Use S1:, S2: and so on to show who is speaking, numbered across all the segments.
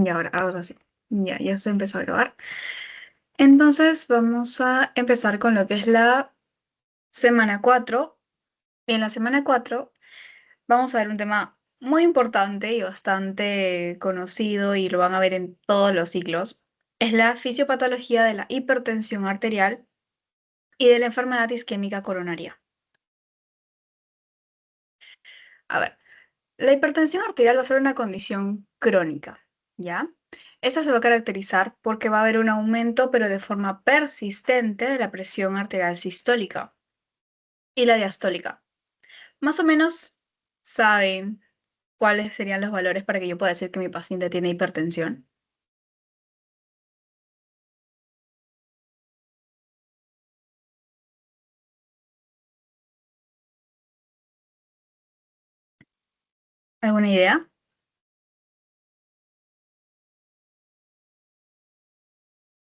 S1: Y ahora sí. Ya se empezó a grabar. Entonces vamos a empezar con lo que es la semana 4. Y en la semana 4 vamos a ver un tema muy importante y bastante conocido y lo van a ver en todos los ciclos. Es la fisiopatología de la hipertensión arterial y de la enfermedad isquémica coronaria. A ver, la hipertensión arterial va a ser una condición crónica, ¿ya? Esta se va a caracterizar porque va a haber un aumento, pero de forma persistente, de la presión arterial sistólica y la diastólica. Más o menos saben cuáles serían los valores para que yo pueda decir que mi paciente tiene hipertensión. ¿Alguna idea?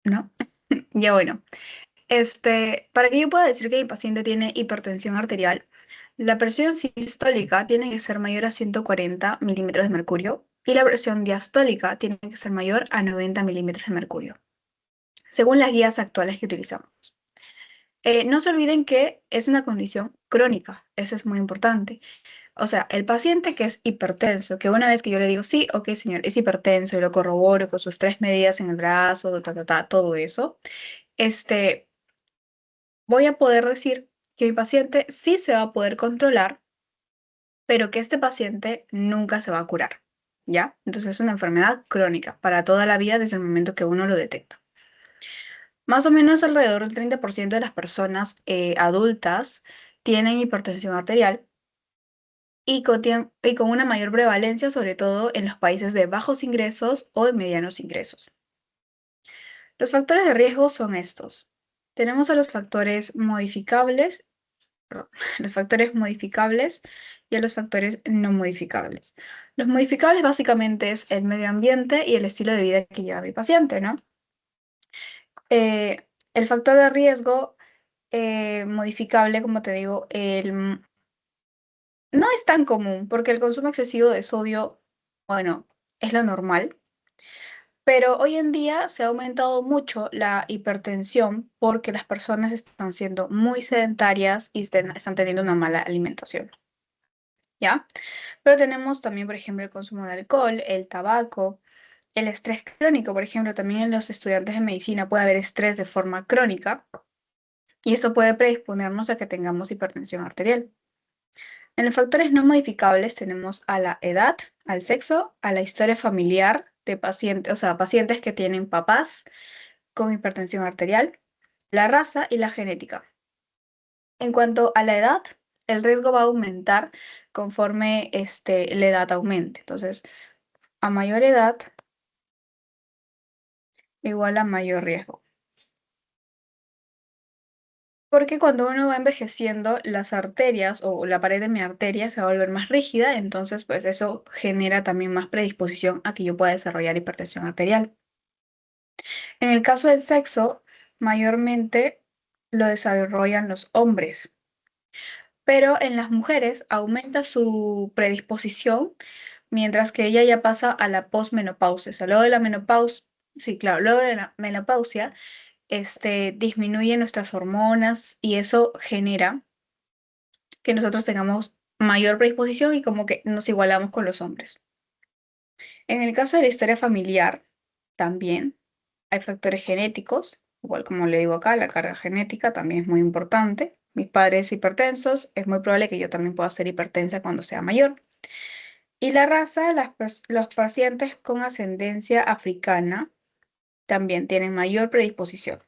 S1: ¿No? Ya bueno. Para que yo pueda decir que mi paciente tiene hipertensión arterial, la presión sistólica tiene que ser mayor a 140 milímetros de mercurio y la presión diastólica tiene que ser mayor a 90 milímetros de mercurio, según las guías actuales que utilizamos. No se olviden que es una condición crónica, eso es muy importante. O sea, el paciente que es hipertenso, que una vez que yo le digo, sí, ok, señor, es hipertenso y lo corroboro con sus 3 medidas en el brazo, todo eso, este, voy a poder decir que mi paciente sí se va a poder controlar, pero que este paciente nunca se va a curar, ¿ya? Entonces es una enfermedad crónica para toda la vida desde el momento que uno lo detecta. Más o menos alrededor del 30% de las personas adultas tienen hipertensión arterial y con una mayor prevalencia, sobre todo en los países de bajos ingresos o de medianos ingresos. Los factores de riesgo son estos. Tenemos a los factores modificables, perdón, los factores modificables y a los factores no modificables. Los modificables básicamente es el medio ambiente y el estilo de vida que lleva mi paciente, ¿no? El factor de riesgo modificable, como te digo, no es tan común porque el consumo excesivo de sodio, bueno, es lo normal. Pero hoy en día se ha aumentado mucho la hipertensión porque las personas están siendo muy sedentarias y están teniendo una mala alimentación, ¿ya? Pero tenemos también, por ejemplo, el consumo de alcohol, el tabaco, el estrés crónico. Por ejemplo, también en los estudiantes de medicina puede haber estrés de forma crónica y esto puede predisponernos a que tengamos hipertensión arterial. En los factores no modificables tenemos a la edad, al sexo, a la historia familiar de pacientes, o sea, pacientes que tienen papás con hipertensión arterial, la raza y la genética. En cuanto a la edad, el riesgo va a aumentar conforme la edad aumente. Entonces, a mayor edad, igual a mayor riesgo. Porque cuando uno va envejeciendo, las arterias o la pared de mi arteria se va a volver más rígida, entonces pues eso genera también más predisposición a que yo pueda desarrollar hipertensión arterial. En el caso del sexo, mayormente lo desarrollan los hombres, pero en las mujeres aumenta su predisposición mientras que ella ya pasa a la posmenopausia. O sea, luego de la menopausia, sí, claro, luego de la menopausia, disminuye nuestras hormonas y eso genera que nosotros tengamos mayor predisposición y como que nos igualamos con los hombres. En el caso de la historia familiar, también hay factores genéticos, igual como le digo acá, la carga genética también es muy importante. Mis padres hipertensos, es muy probable que yo también pueda ser hipertensa cuando sea mayor. Y la raza, los pacientes con ascendencia africana también tienen mayor predisposición.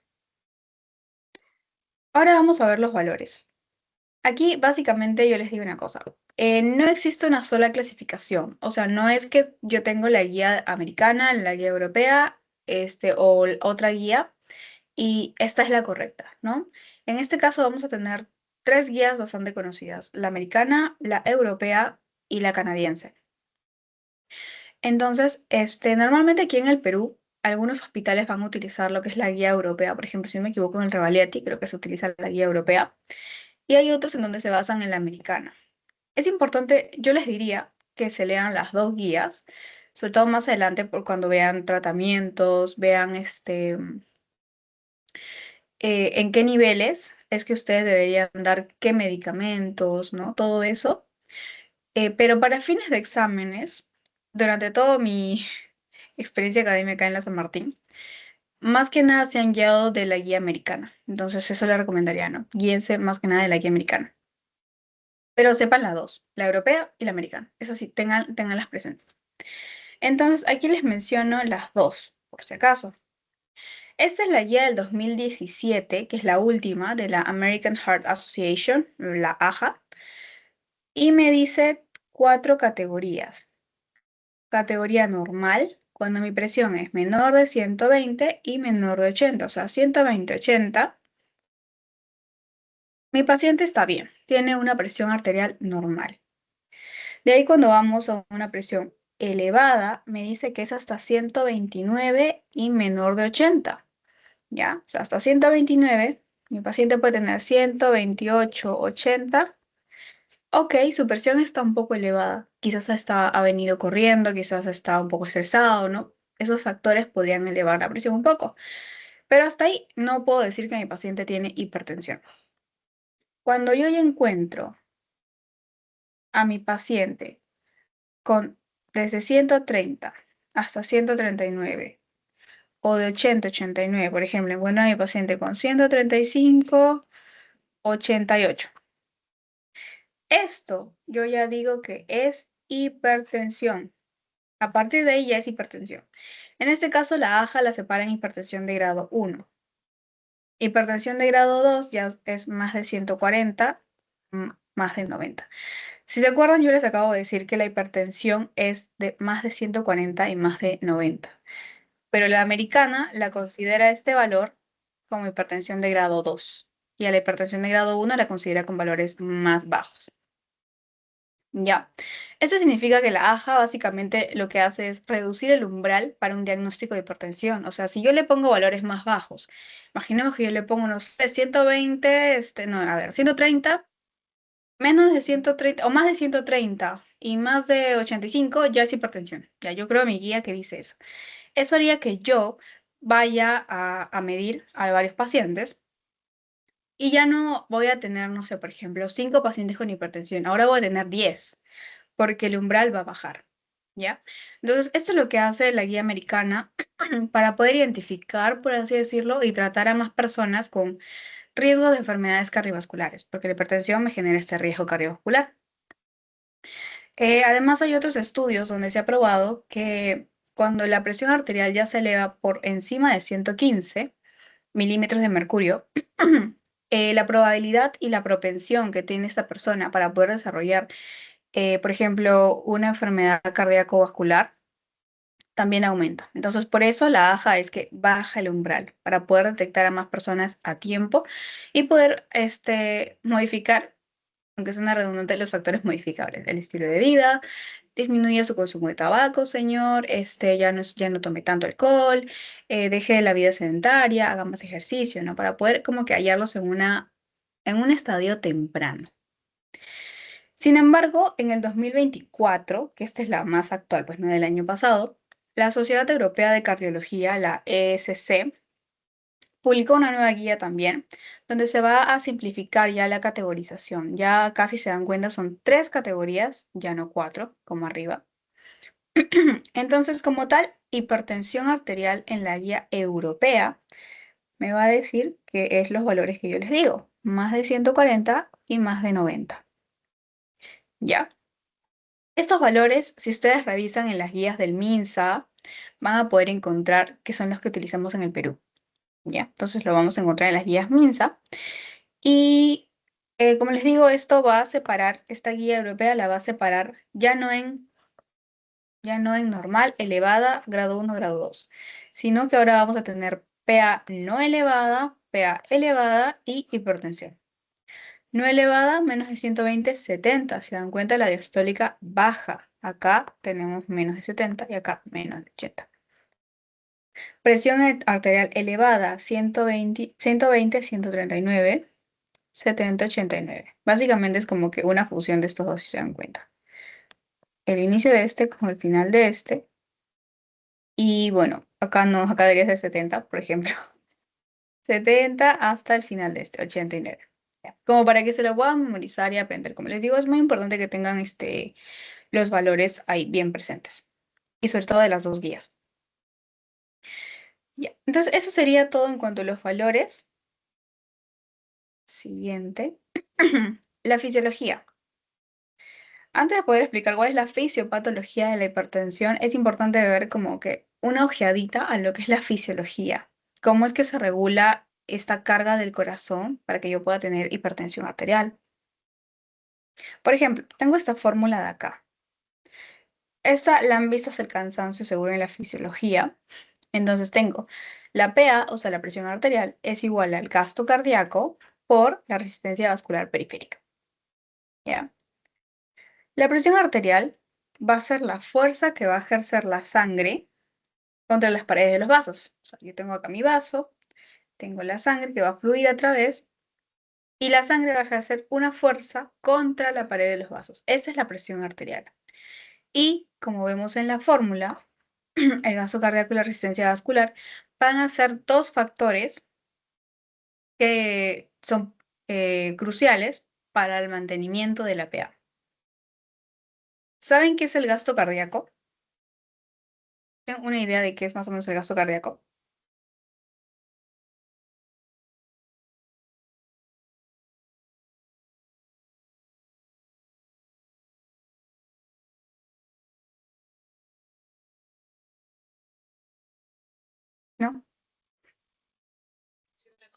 S1: Ahora vamos a ver los valores. Aquí básicamente yo les digo una cosa. No existe una sola clasificación. O sea, no es que yo tengo la guía americana, la guía europea, o otra guía y esta es la correcta, ¿no? En este caso vamos a tener tres guías bastante conocidas, la americana, la europea y la canadiense. Entonces, normalmente aquí en el Perú, algunos hospitales van a utilizar lo que es la guía europea. Por ejemplo, si no me equivoco, en el Revaliati creo que se utiliza la guía europea. Y hay otros en donde se basan en la americana. Es importante, yo les diría que se lean las dos guías, sobre todo más adelante por cuando vean tratamientos, vean en qué niveles es que ustedes deberían dar qué medicamentos, ¿no? Todo eso. Pero para fines de exámenes, durante toda mi experiencia académica en la San Martín, más que nada se han guiado de la guía americana. Entonces eso le recomendaría, ¿no? Guíense más que nada de la guía americana. Pero sepan las dos, la europea y la americana. Eso sí, tenganlas presentes. Entonces aquí les menciono las dos, por si acaso. Esta es la guía del 2017, que es la última de la American Heart Association, la AHA, y me dice cuatro categorías. Categoría normal, cuando mi presión es menor de 120 y menor de 80, o sea, 120, 80, mi paciente está bien, tiene una presión arterial normal. De ahí cuando vamos a una presión elevada, me dice que es hasta 129 y menor de 80. ¿Ya? O sea, hasta 129, mi paciente puede tener 128, 80. Ok, su presión está un poco elevada. Quizás ha venido corriendo, quizás está un poco estresado, ¿no? Esos factores podrían elevar la presión un poco. Pero hasta ahí no puedo decir que mi paciente tiene hipertensión. Cuando yo ya encuentro a mi paciente con desde 130 hasta 139 o de 80 a 89, por ejemplo, encuentro a mi paciente con 135, 88. Esto yo ya digo que es hipertensión. A partir de ahí ya es hipertensión. En este caso, la AJA la separa en hipertensión de grado 1. Hipertensión de grado 2 ya es más de 140, más de 90. Si te acuerdan, yo les acabo de decir que la hipertensión es de más de 140 y más de 90. Pero la americana la considera este valor como hipertensión de grado 2. Y a la hipertensión de grado 1 la considera con valores más bajos. Ya. Eso significa que la AJA básicamente lo que hace es reducir el umbral para un diagnóstico de hipertensión. O sea, si yo le pongo valores más bajos, imaginemos que yo le pongo unos 120, no, a ver, 130, menos de 130 o más de 130 y más de 85 ya es hipertensión. Ya, yo creo mi guía que dice eso. Eso haría que yo vaya a medir a varios pacientes y ya no voy a tener, no sé, por ejemplo, 5 pacientes con hipertensión. Ahora voy a tener 10 porque el umbral va a bajar, ¿ya? Entonces, esto es lo que hace la guía americana para poder identificar, por así decirlo, y tratar a más personas con riesgo de enfermedades cardiovasculares, porque la hipertensión me genera este riesgo cardiovascular. Además, hay otros estudios donde se ha probado que cuando la presión arterial ya se eleva por encima de 115 milímetros de mercurio, la probabilidad y la propensión que tiene esta persona para poder desarrollar por ejemplo, una enfermedad cardíaco-vascular también aumenta. Entonces, por eso la AJA es que baja el umbral para poder detectar a más personas a tiempo y poder modificar, aunque suena redundante, los factores modificables. El estilo de vida, disminuye su consumo de tabaco, señor, ya no tome tanto alcohol, deje la vida sedentaria, haga más ejercicio, ¿no? Para poder como que hallarlos en un estadio temprano. Sin embargo, en el 2024, que esta es la más actual, pues no del año pasado, la Sociedad Europea de Cardiología, la ESC, publicó una nueva guía también, donde se va a simplificar ya la categorización. Ya casi se dan cuenta, son 3 categorías, ya no 4, como arriba. Entonces, como tal, hipertensión arterial en la guía europea me va a decir que es los valores que yo les digo, más de 140 y más de 90. ¿Ya? Estos valores, si ustedes revisan en las guías del MINSA, van a poder encontrar que son los que utilizamos en el Perú. ¿Ya? Entonces lo vamos a encontrar en las guías MINSA. Y como les digo, esto va a separar, esta guía europea la va a separar ya no en normal, elevada, grado 1, grado 2, sino que ahora vamos a tener PA no elevada, PA elevada y hipertensión. No elevada, menos de 120, 70. Se dan cuenta, la diastólica baja. Acá tenemos menos de 70 y acá menos de 80. Presión arterial elevada, 120, 120, 139, 70, 89. Básicamente es como que una fusión de estos dos, si se dan cuenta. El inicio de este con el final de este. Y bueno, acá no, acá debería ser 70, por ejemplo. 70 hasta el final de este, 89. Ya. Como para que se lo puedan memorizar y aprender. Como les digo, es muy importante que tengan los valores ahí bien presentes. Y sobre todo de las dos guías. Ya. Entonces, eso sería todo en cuanto a los valores. Siguiente. La fisiología. Antes de poder explicar cuál es la fisiopatología de la hipertensión, es importante ver como que una ojeadita a lo que es la fisiología. Cómo es que se regula esta carga del corazón para que yo pueda tener hipertensión arterial. Por ejemplo, tengo esta fórmula de acá. Esta la han visto hasta el cansancio seguro en la fisiología. Entonces tengo la PA, o sea, la presión arterial, es igual al gasto cardíaco por la resistencia vascular periférica. ¿Ya? La presión arterial va a ser la fuerza que va a ejercer la sangre contra las paredes de los vasos. O sea, yo tengo acá mi vaso, tengo la sangre que va a fluir a través y la sangre va a ejercer una fuerza contra la pared de los vasos. Esa es la presión arterial. Y como vemos en la fórmula, el gasto cardíaco y la resistencia vascular van a ser dos factores que son cruciales para el mantenimiento de la PA. ¿Saben qué es el gasto cardíaco? ¿Tienen una idea de qué es más o menos el gasto cardíaco? ¿No?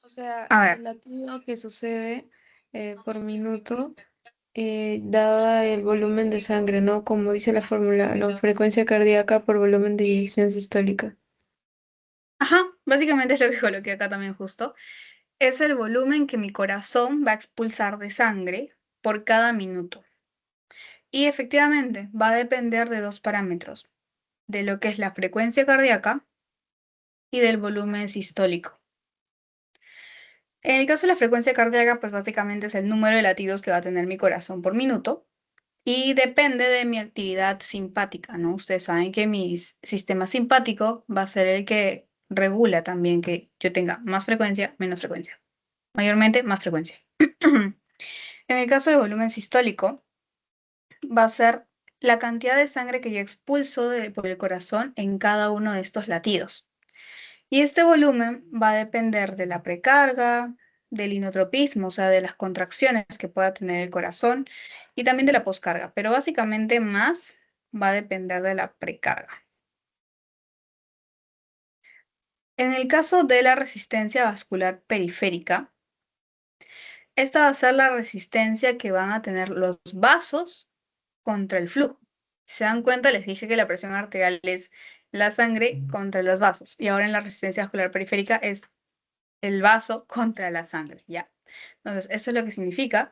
S2: O sea,
S1: A ver,
S2: el latido que sucede por minuto, dada el volumen de sangre, ¿no? Como dice la fórmula, ¿no? Frecuencia cardíaca por volumen de eyección sistólica.
S1: ajá, básicamente es lo que coloqué acá también justo. Es el volumen que mi corazón va a expulsar de sangre por cada minuto. Y efectivamente va a depender de dos parámetros, de lo que es la frecuencia cardíaca y del volumen sistólico. En el caso de la frecuencia cardíaca, pues básicamente es el número de latidos que va a tener mi corazón por minuto y depende de mi actividad simpática, ¿no? Ustedes saben que mi sistema simpático va a ser el que regula también que yo tenga más frecuencia, menos frecuencia. Mayormente más frecuencia. En el caso del volumen sistólico, va a ser la cantidad de sangre que yo expulso por el corazón en cada uno de estos latidos. Y este volumen va a depender de la precarga, del inotropismo, o sea, de las contracciones que pueda tener el corazón y también de la poscarga, pero básicamente más va a depender de la precarga. En el caso de la resistencia vascular periférica, esta va a ser la resistencia que van a tener los vasos contra el flujo. Si se dan cuenta, les dije que la presión arterial es la sangre contra los vasos y ahora en la resistencia vascular periférica es el vaso contra la sangre, ¿ya? Entonces, eso es lo que significa.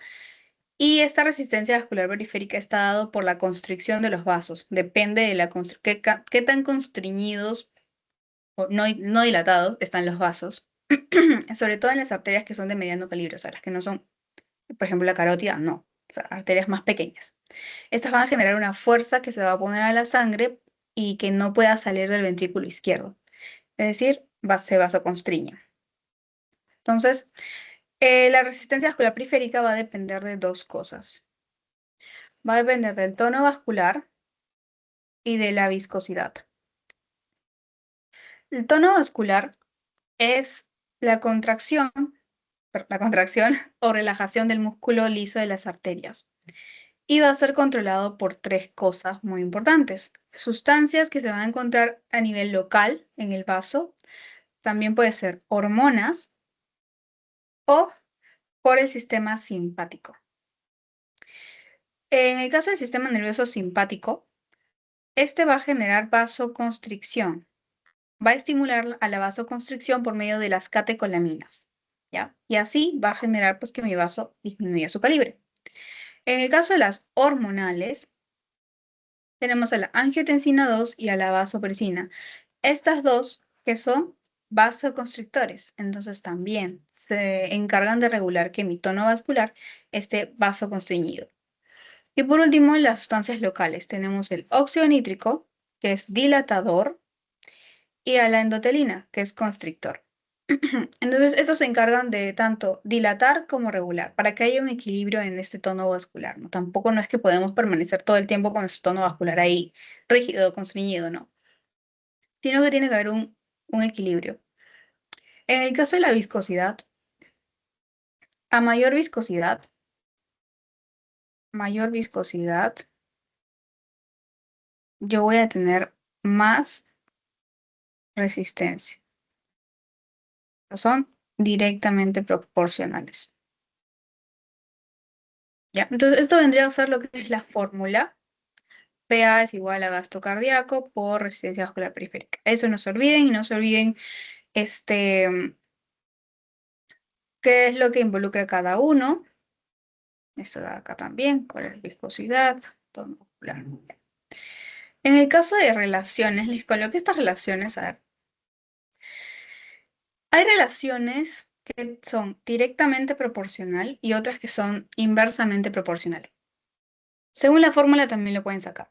S1: Y esta resistencia vascular periférica está dado por la constricción de los vasos. Depende de qué tan constriñidos o no dilatados están los vasos. Sobre todo en las arterias que son de mediano calibre, o sea, las que no son, por ejemplo, la carótida, no. O sea, arterias más pequeñas. Estas van a generar una fuerza que se va a poner a la sangre y que no pueda salir del ventrículo izquierdo. Es decir, se vasoconstriñe. Entonces, la resistencia vascular periférica va a depender de dos cosas. Va a depender del tono vascular y de la viscosidad. El tono vascular es la contracción o relajación del músculo liso de las arterias. Y va a ser controlado por tres cosas muy importantes. Sustancias que se van a encontrar a nivel local en el vaso, también puede ser hormonas o por el sistema simpático. En el caso del sistema nervioso simpático, este va a generar vasoconstricción. Va a estimular a la vasoconstricción por medio de las catecolaminas, ¿ya? Y así va a generar pues que mi vaso disminuya su calibre. En el caso de las hormonales, tenemos a la angiotensina 2 y a la vasopresina. Estas dos que son vasoconstrictores, entonces también se encargan de regular que mi tono vascular esté vasoconstriñido. Y por último, las sustancias locales. Tenemos el óxido nítrico, que es dilatador, y a la endotelina, que es constrictor. Entonces, estos se encargan de tanto dilatar como regular, para que haya un equilibrio en este tono vascular, ¿no? Tampoco no es que podemos permanecer todo el tiempo con nuestro tono vascular ahí rígido, constreñido, ¿no? Sino que tiene que haber un equilibrio. En el caso de la viscosidad, a mayor viscosidad, yo voy a tener más resistencia. Son directamente proporcionales. ¿Ya? Entonces, esto vendría a ser lo que es la fórmula. PA es igual a gasto cardíaco por resistencia vascular periférica. Eso no se olviden y no se olviden qué es lo que involucra cada uno. Esto de acá también, cuál es la viscosidad, tono muscular. En el caso de relaciones, les coloqué estas relaciones. A ver, hay relaciones que son directamente proporcional y otras que son inversamente proporcionales. Según la fórmula también lo pueden sacar.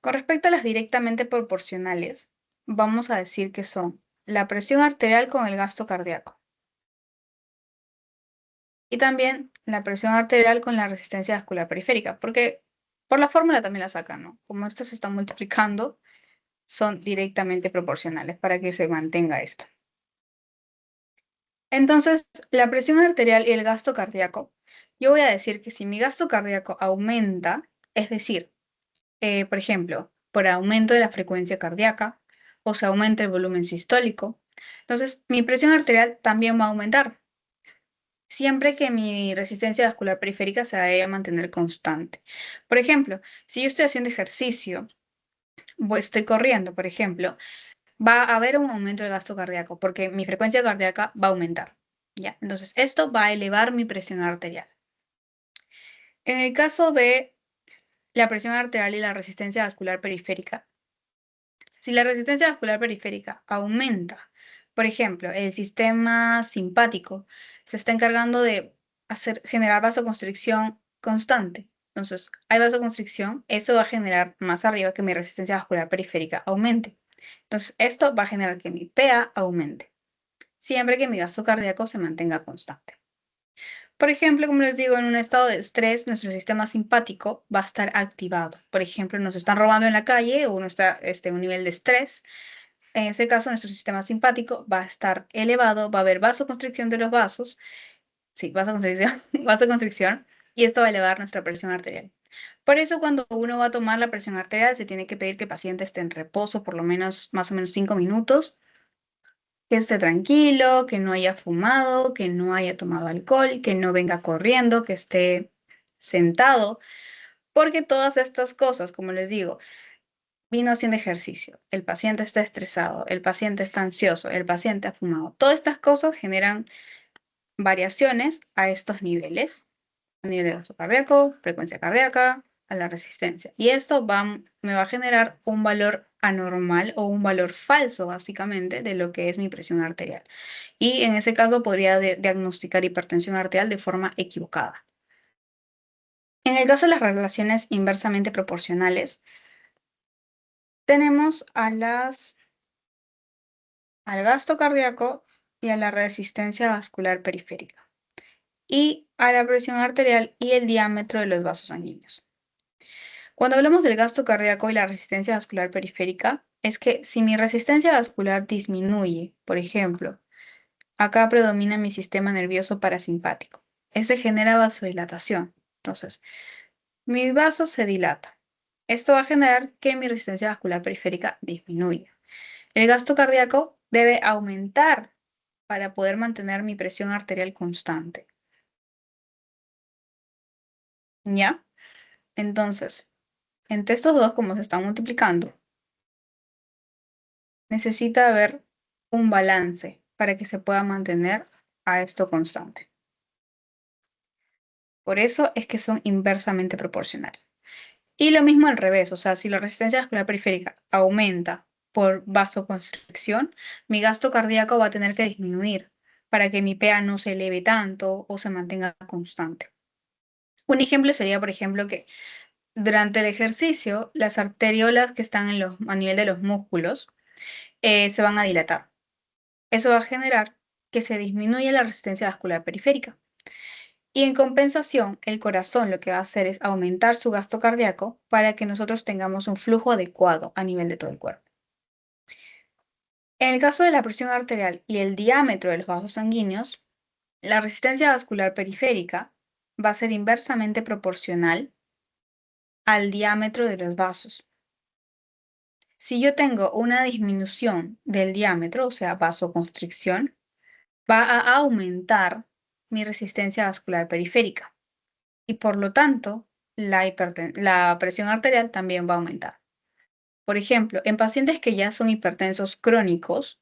S1: Con respecto a las directamente proporcionales, vamos a decir que son la presión arterial con el gasto cardíaco y también la presión arterial con la resistencia vascular periférica, porque por la fórmula también la sacan, ¿no? Como estos se están multiplicando, son directamente proporcionales para que se mantenga esto. Entonces, la presión arterial y el gasto cardíaco, yo voy a decir que si mi gasto cardíaco aumenta, es decir, por ejemplo, por aumento de la frecuencia cardíaca o se aumenta el volumen sistólico, entonces mi presión arterial también va a aumentar, siempre que mi resistencia vascular periférica se vaya a mantener constante. Por ejemplo, si yo estoy haciendo ejercicio o estoy corriendo, por ejemplo, va a haber un aumento del gasto cardíaco porque mi frecuencia cardíaca va a aumentar. ¿Ya? Entonces, esto va a elevar mi presión arterial. En el caso de la presión arterial y la resistencia vascular periférica, si la resistencia vascular periférica aumenta, por ejemplo, el sistema simpático se está encargando de generar vasoconstricción constante. Entonces, hay vasoconstricción, eso va a generar más arriba que mi resistencia vascular periférica aumente. Entonces, esto va a generar que mi PA aumente, siempre que mi gasto cardíaco se mantenga constante. Por ejemplo, como les digo, en un estado de estrés, nuestro sistema simpático va a estar activado. Por ejemplo, nos están robando en la calle o uno está en un nivel de estrés. En ese caso, nuestro sistema simpático va a estar elevado, va a haber vasoconstricción de los vasos, sí, vasoconstricción, vasoconstricción, y esto va a elevar nuestra presión arterial. Por eso, cuando uno va a tomar la presión arterial, se tiene que pedir que el paciente esté en reposo por lo menos, más o menos 5 minutos, que esté tranquilo, que no haya fumado, que no haya tomado alcohol, que no venga corriendo, que esté sentado, porque todas estas cosas, como les digo, vino haciendo ejercicio, el paciente está estresado, el paciente está ansioso, el paciente ha fumado. Todas estas cosas generan variaciones a estos niveles, a nivel de gasto cardíaco, frecuencia cardíaca, a la resistencia. Y esto me va a generar un valor anormal o un valor falso, básicamente, de lo que es mi presión arterial. Y en ese caso podría diagnosticar hipertensión arterial de forma equivocada. En el caso de las relaciones inversamente proporcionales, tenemos al gasto cardíaco y a la resistencia vascular periférica, y a la presión arterial y el diámetro de los vasos sanguíneos. Cuando hablamos del gasto cardíaco y la resistencia vascular periférica, es que si mi resistencia vascular disminuye, por ejemplo, acá predomina mi sistema nervioso parasimpático, ese genera vasodilatación. Entonces, mi vaso se dilata. Esto va a generar que mi resistencia vascular periférica disminuya. El gasto cardíaco debe aumentar para poder mantener mi presión arterial constante. ¿Ya? Entonces, entre estos dos, como se están multiplicando, necesita haber un balance para que se pueda mantener a esto constante. Por eso es que son inversamente proporcionales. Y lo mismo al revés, o sea, si la resistencia vascular periférica aumenta por vasoconstricción, mi gasto cardíaco va a tener que disminuir para que mi PA no se eleve tanto o se mantenga constante. Un ejemplo sería, por ejemplo, que durante el ejercicio, las arteriolas que están a nivel de los músculos se van a dilatar. Eso va a generar que se disminuya la resistencia vascular periférica. Y en compensación, el corazón lo que va a hacer es aumentar su gasto cardíaco para que nosotros tengamos un flujo adecuado a nivel de todo el cuerpo. En el caso de la presión arterial y el diámetro de los vasos sanguíneos, la resistencia vascular periférica va a ser inversamente proporcional al diámetro de los vasos. Si yo tengo una disminución del diámetro, o sea, vasoconstricción, va a aumentar mi resistencia vascular periférica y por lo tanto la presión arterial también va a aumentar. Por ejemplo, en pacientes que ya son hipertensos crónicos,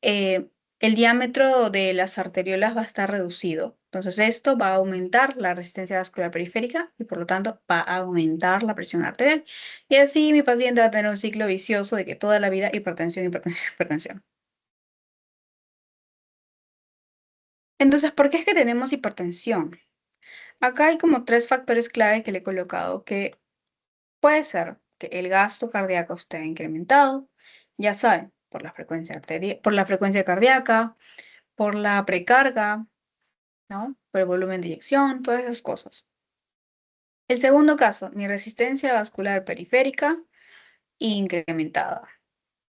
S1: eh, el diámetro de las arteriolas va a estar reducido. Entonces esto va a aumentar la resistencia vascular periférica y por lo tanto va a aumentar la presión arterial. Y así mi paciente va a tener un ciclo vicioso de que toda la vida hipertensión, hipertensión, hipertensión. Entonces, ¿por qué es que tenemos hipertensión? Acá hay como tres factores clave que le he colocado que puede ser que el gasto cardíaco esté incrementado, ya saben, por la frecuencia por la frecuencia cardíaca, por la precarga, ¿no? Por el volumen de eyección, todas esas cosas. El segundo caso, mi resistencia vascular periférica incrementada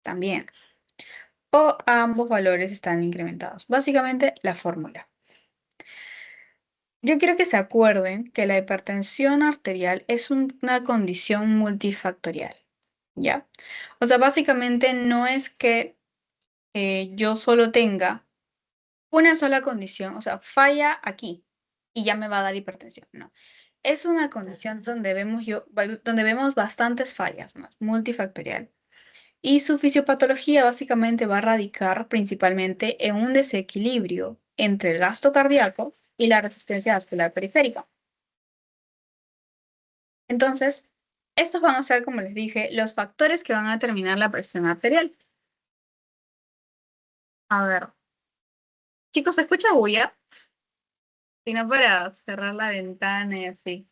S1: también. O ambos valores están incrementados. Básicamente la fórmula. Yo quiero que se acuerden que la hipertensión arterial es una condición multifactorial, ¿ya? O sea, básicamente no es que yo solo tenga una sola condición, o sea, falla aquí y ya me va a dar hipertensión, no. Es una condición donde donde vemos bastantes fallas, ¿no? Multifactorial. Y su fisiopatología básicamente va a radicar principalmente en un desequilibrio entre el gasto cardíaco y la resistencia vascular periférica. Entonces, estos van a ser, como les dije, los factores que van a determinar la presión arterial. A ver, chicos, ¿se escucha bulla? Si no, para cerrar la ventana y así.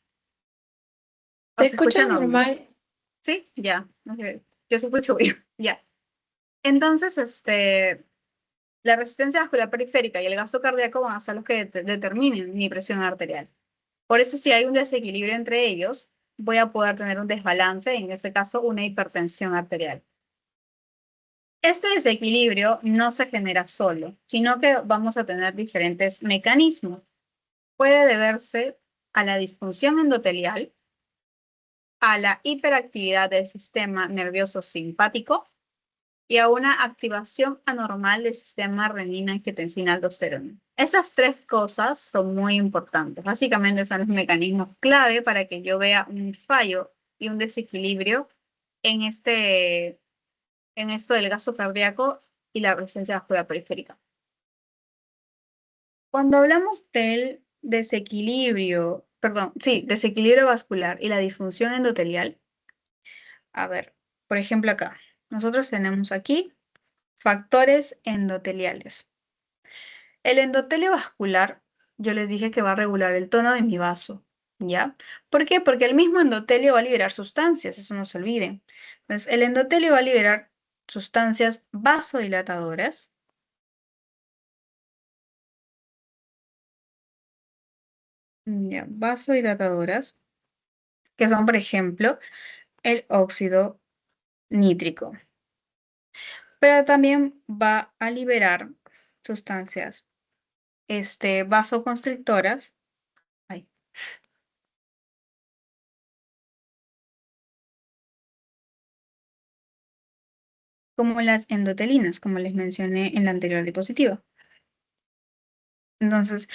S1: ¿O
S2: ¿Te
S1: se escucha
S2: escuchas
S1: normal?
S2: normal?
S1: Sí, ya. Ok. Yo se escucho bulla. Ya. Entonces, la resistencia vascular periférica y el gasto cardíaco van a ser los que determinen mi presión arterial. Por eso, si hay un desequilibrio entre ellos, voy a poder tener un desbalance, en este caso, una hipertensión arterial. Este desequilibrio no se genera solo, sino que vamos a tener diferentes mecanismos. Puede deberse a la disfunción endotelial, a la hiperactividad del sistema nervioso simpático y a una activación anormal del sistema renina-angiotensina-aldosterona. Esas tres cosas son muy importantes. Básicamente son los mecanismos clave para que yo vea un fallo y un desequilibrio en en esto del gasto cardíaco y la resistencia vascular periférica. Cuando hablamos del desequilibrio, perdón, sí, desequilibrio vascular y la disfunción endotelial, a ver, por ejemplo acá, nosotros tenemos aquí factores endoteliales. El endotelio vascular, yo les dije que va a regular el tono de mi vaso, ¿ya? ¿Por qué? Porque el mismo endotelio va a liberar sustancias, eso no se olviden. Entonces, el endotelio va a liberar sustancias vasodilatadoras, ya, vasodilatadoras, que son, por ejemplo, el óxido nítrico. Pero también va a liberar sustancias vasoconstrictoras, ay, como las endotelinas, como les mencioné en la anterior diapositiva. Entonces,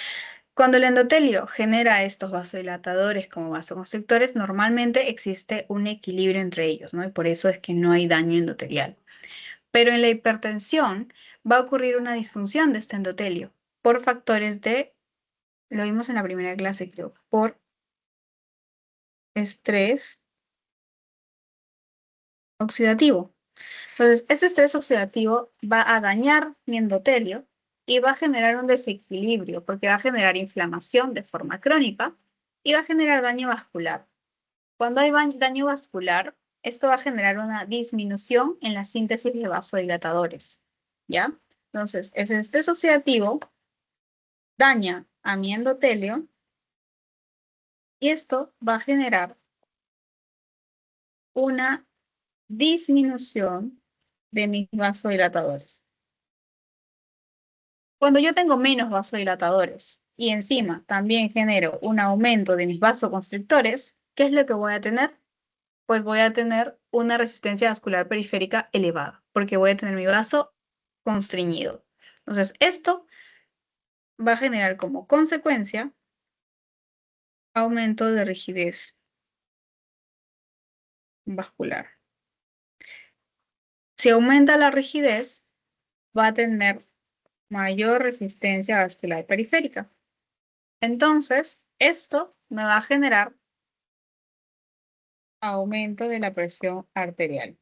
S1: cuando el endotelio genera estos vasodilatadores como vasoconstrictores, normalmente existe un equilibrio entre ellos, ¿no? Y por eso es que no hay daño endotelial. Pero en la hipertensión va a ocurrir una disfunción de este endotelio por factores lo vimos en la primera clase, creo, por estrés oxidativo. Entonces, este estrés oxidativo va a dañar mi endotelio y va a generar un desequilibrio porque va a generar inflamación de forma crónica y va a generar daño vascular. Cuando hay daño vascular, esto va a generar una disminución en la síntesis de vasodilatadores, ¿ya? Entonces, ese estrés oxidativo daña a mi endotelio y esto va a generar una disminución de mis vasodilatadores. Cuando yo tengo menos vasodilatadores y encima también genero un aumento de mis vasoconstrictores, ¿qué es lo que voy a tener? Pues voy a tener una resistencia vascular periférica elevada, porque voy a tener mi vaso constriñido. Entonces, esto va a generar como consecuencia aumento de rigidez vascular. Si aumenta la rigidez, va a tener mayor resistencia vascular periférica. Entonces, esto me va a generar aumento de la presión arterial.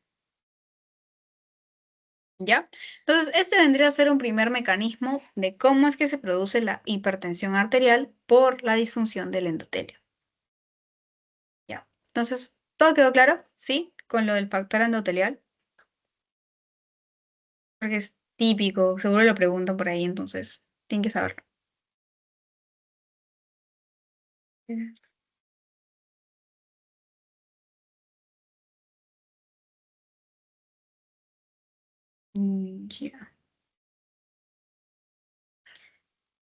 S1: ¿Ya? Entonces, este vendría a ser un primer mecanismo de cómo es que se produce la hipertensión arterial por la disfunción del endotelio. ¿Ya? Entonces, ¿todo quedó claro? ¿Sí? Con lo del factor endotelial. Porque es típico, seguro lo preguntan por ahí, entonces tienen que saberlo. Ya.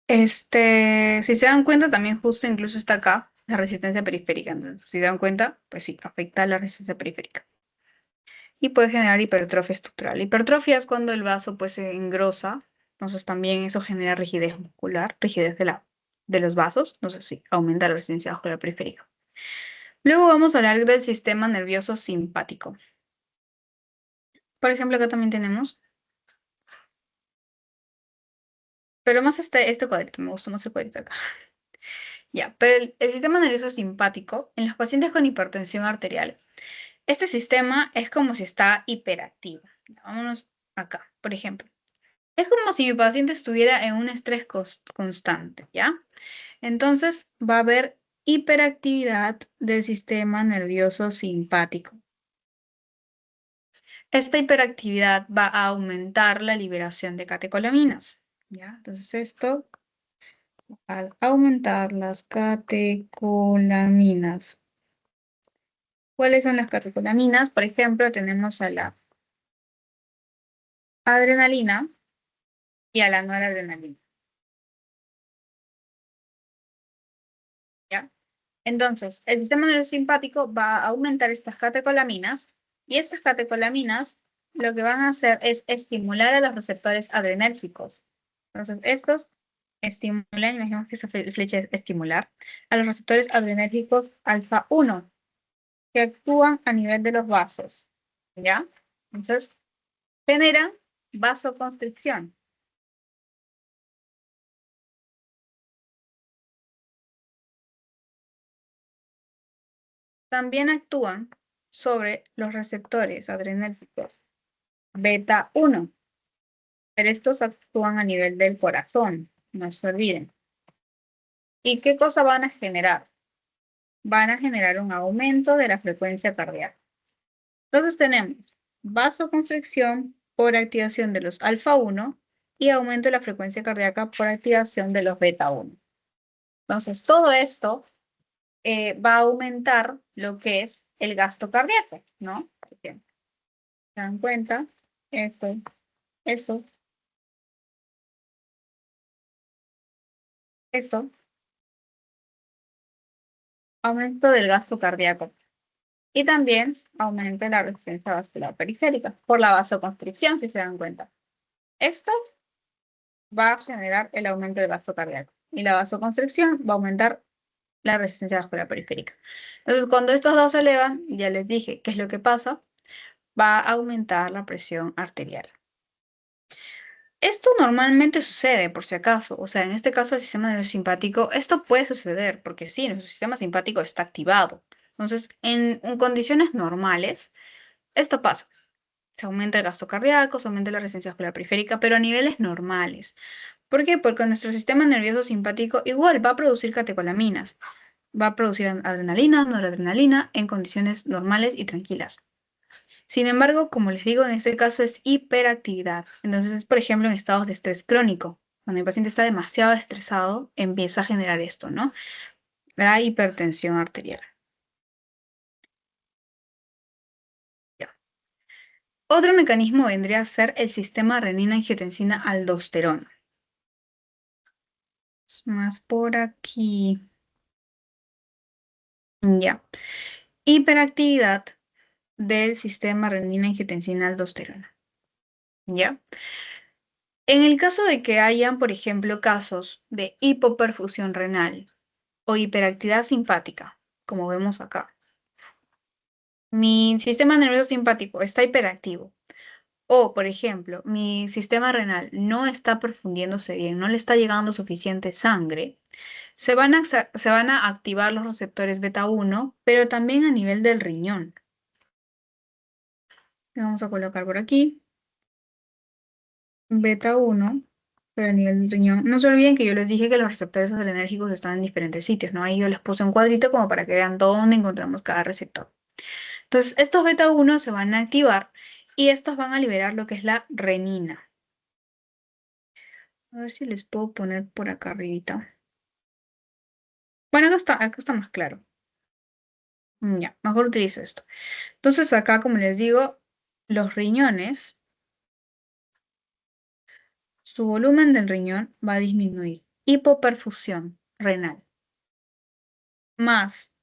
S1: Si se dan cuenta, también justo incluso está acá la resistencia periférica. Entonces, si se dan cuenta, pues sí, afecta a la resistencia periférica. Y puede generar hipertrofia estructural. Hipertrofia es cuando el vaso pues se engrosa, entonces también eso genera rigidez muscular, rigidez de los vasos, entonces sí, aumenta la resistencia vascular periférica. Luego vamos a hablar del sistema nervioso simpático. Por ejemplo, acá también tenemos, pero más este cuadrito, me gustó más el cuadrito acá. Ya, pero el sistema nervioso simpático, en los pacientes con hipertensión arterial, este sistema es como si está hiperactivo. Vámonos acá, por ejemplo. Es como si mi paciente estuviera en un estrés constante, ¿ya? Entonces va a haber hiperactividad del sistema nervioso simpático. Esta hiperactividad va a aumentar la liberación de catecolaminas, ¿ya? Entonces esto, al aumentar las catecolaminas. ¿Cuáles son las catecolaminas? Por ejemplo, tenemos a la adrenalina y a la noradrenalina, ¿ya? Entonces, el sistema nervioso simpático va a aumentar estas catecolaminas y estas catecolaminas lo que van a hacer es estimular a los receptores adrenérgicos. Entonces, estos estimulan, imaginemos que esa flecha es estimular, a los receptores adrenérgicos alfa 1 que actúan a nivel de los vasos, ¿ya? Entonces, generan vasoconstricción. También actúan sobre los receptores adrenérgicos beta 1, pero estos actúan a nivel del corazón, no se olviden. ¿Y qué cosa van a generar? Van a generar un aumento de la frecuencia cardíaca. Entonces tenemos vasoconstricción por activación de los alfa 1 y aumento de la frecuencia cardíaca por activación de los beta 1. Entonces todo esto va a aumentar lo que es el gasto cardíaco, ¿no? ¿Se dan cuenta? Esto, esto, esto, aumento del gasto cardíaco. Y también aumenta la resistencia vascular periférica por la vasoconstricción, si se dan cuenta. Esto va a generar el aumento del gasto cardíaco y la vasoconstricción va a aumentar la resistencia vascular periférica. Entonces, cuando estos dos se elevan, ya les dije qué es lo que pasa, va a aumentar la presión arterial. Esto normalmente sucede, por si acaso, o sea, en este caso el sistema nervioso simpático, esto puede suceder porque sí, nuestro sistema simpático está activado. Entonces, en condiciones normales, esto pasa. Se aumenta el gasto cardíaco, se aumenta la resistencia vascular periférica, pero a niveles normales. ¿Por qué? Porque nuestro sistema nervioso simpático igual va a producir catecolaminas, va a producir adrenalina, noradrenalina en condiciones normales y tranquilas. Sin embargo, como les digo, en este caso es hiperactividad. Entonces, por ejemplo, en estados de estrés crónico, cuando el paciente está demasiado estresado, empieza a generar esto, ¿no? La hipertensión arterial. Ya. Otro mecanismo vendría a ser el sistema renina-angiotensina-aldosterona. Más por aquí. Ya. Hiperactividad del sistema renina-angiotensina-aldosterona. ¿Ya? En el caso de que hayan, por ejemplo, casos de hipoperfusión renal o hiperactividad simpática, como vemos acá, mi sistema nervioso simpático está hiperactivo o, por ejemplo, mi sistema renal no está perfundiéndose bien, no le está llegando suficiente sangre, se van a activar los receptores beta 1, pero también a nivel del riñón. Vamos a colocar por aquí beta 1, pero a nivel del riñón. No se olviden que yo les dije que los receptores adrenérgicos están en diferentes sitios, ¿no? Ahí yo les puse un cuadrito como para que vean dónde encontramos cada receptor. Entonces, estos beta 1 se van a activar y estos van a liberar lo que es la renina. A ver si les puedo poner por acá arribita. Bueno, acá está más claro. Ya, mejor utilizo esto. Entonces, acá, como les digo, los riñones, su volumen del riñón va a disminuir. Hipoperfusión renal. Más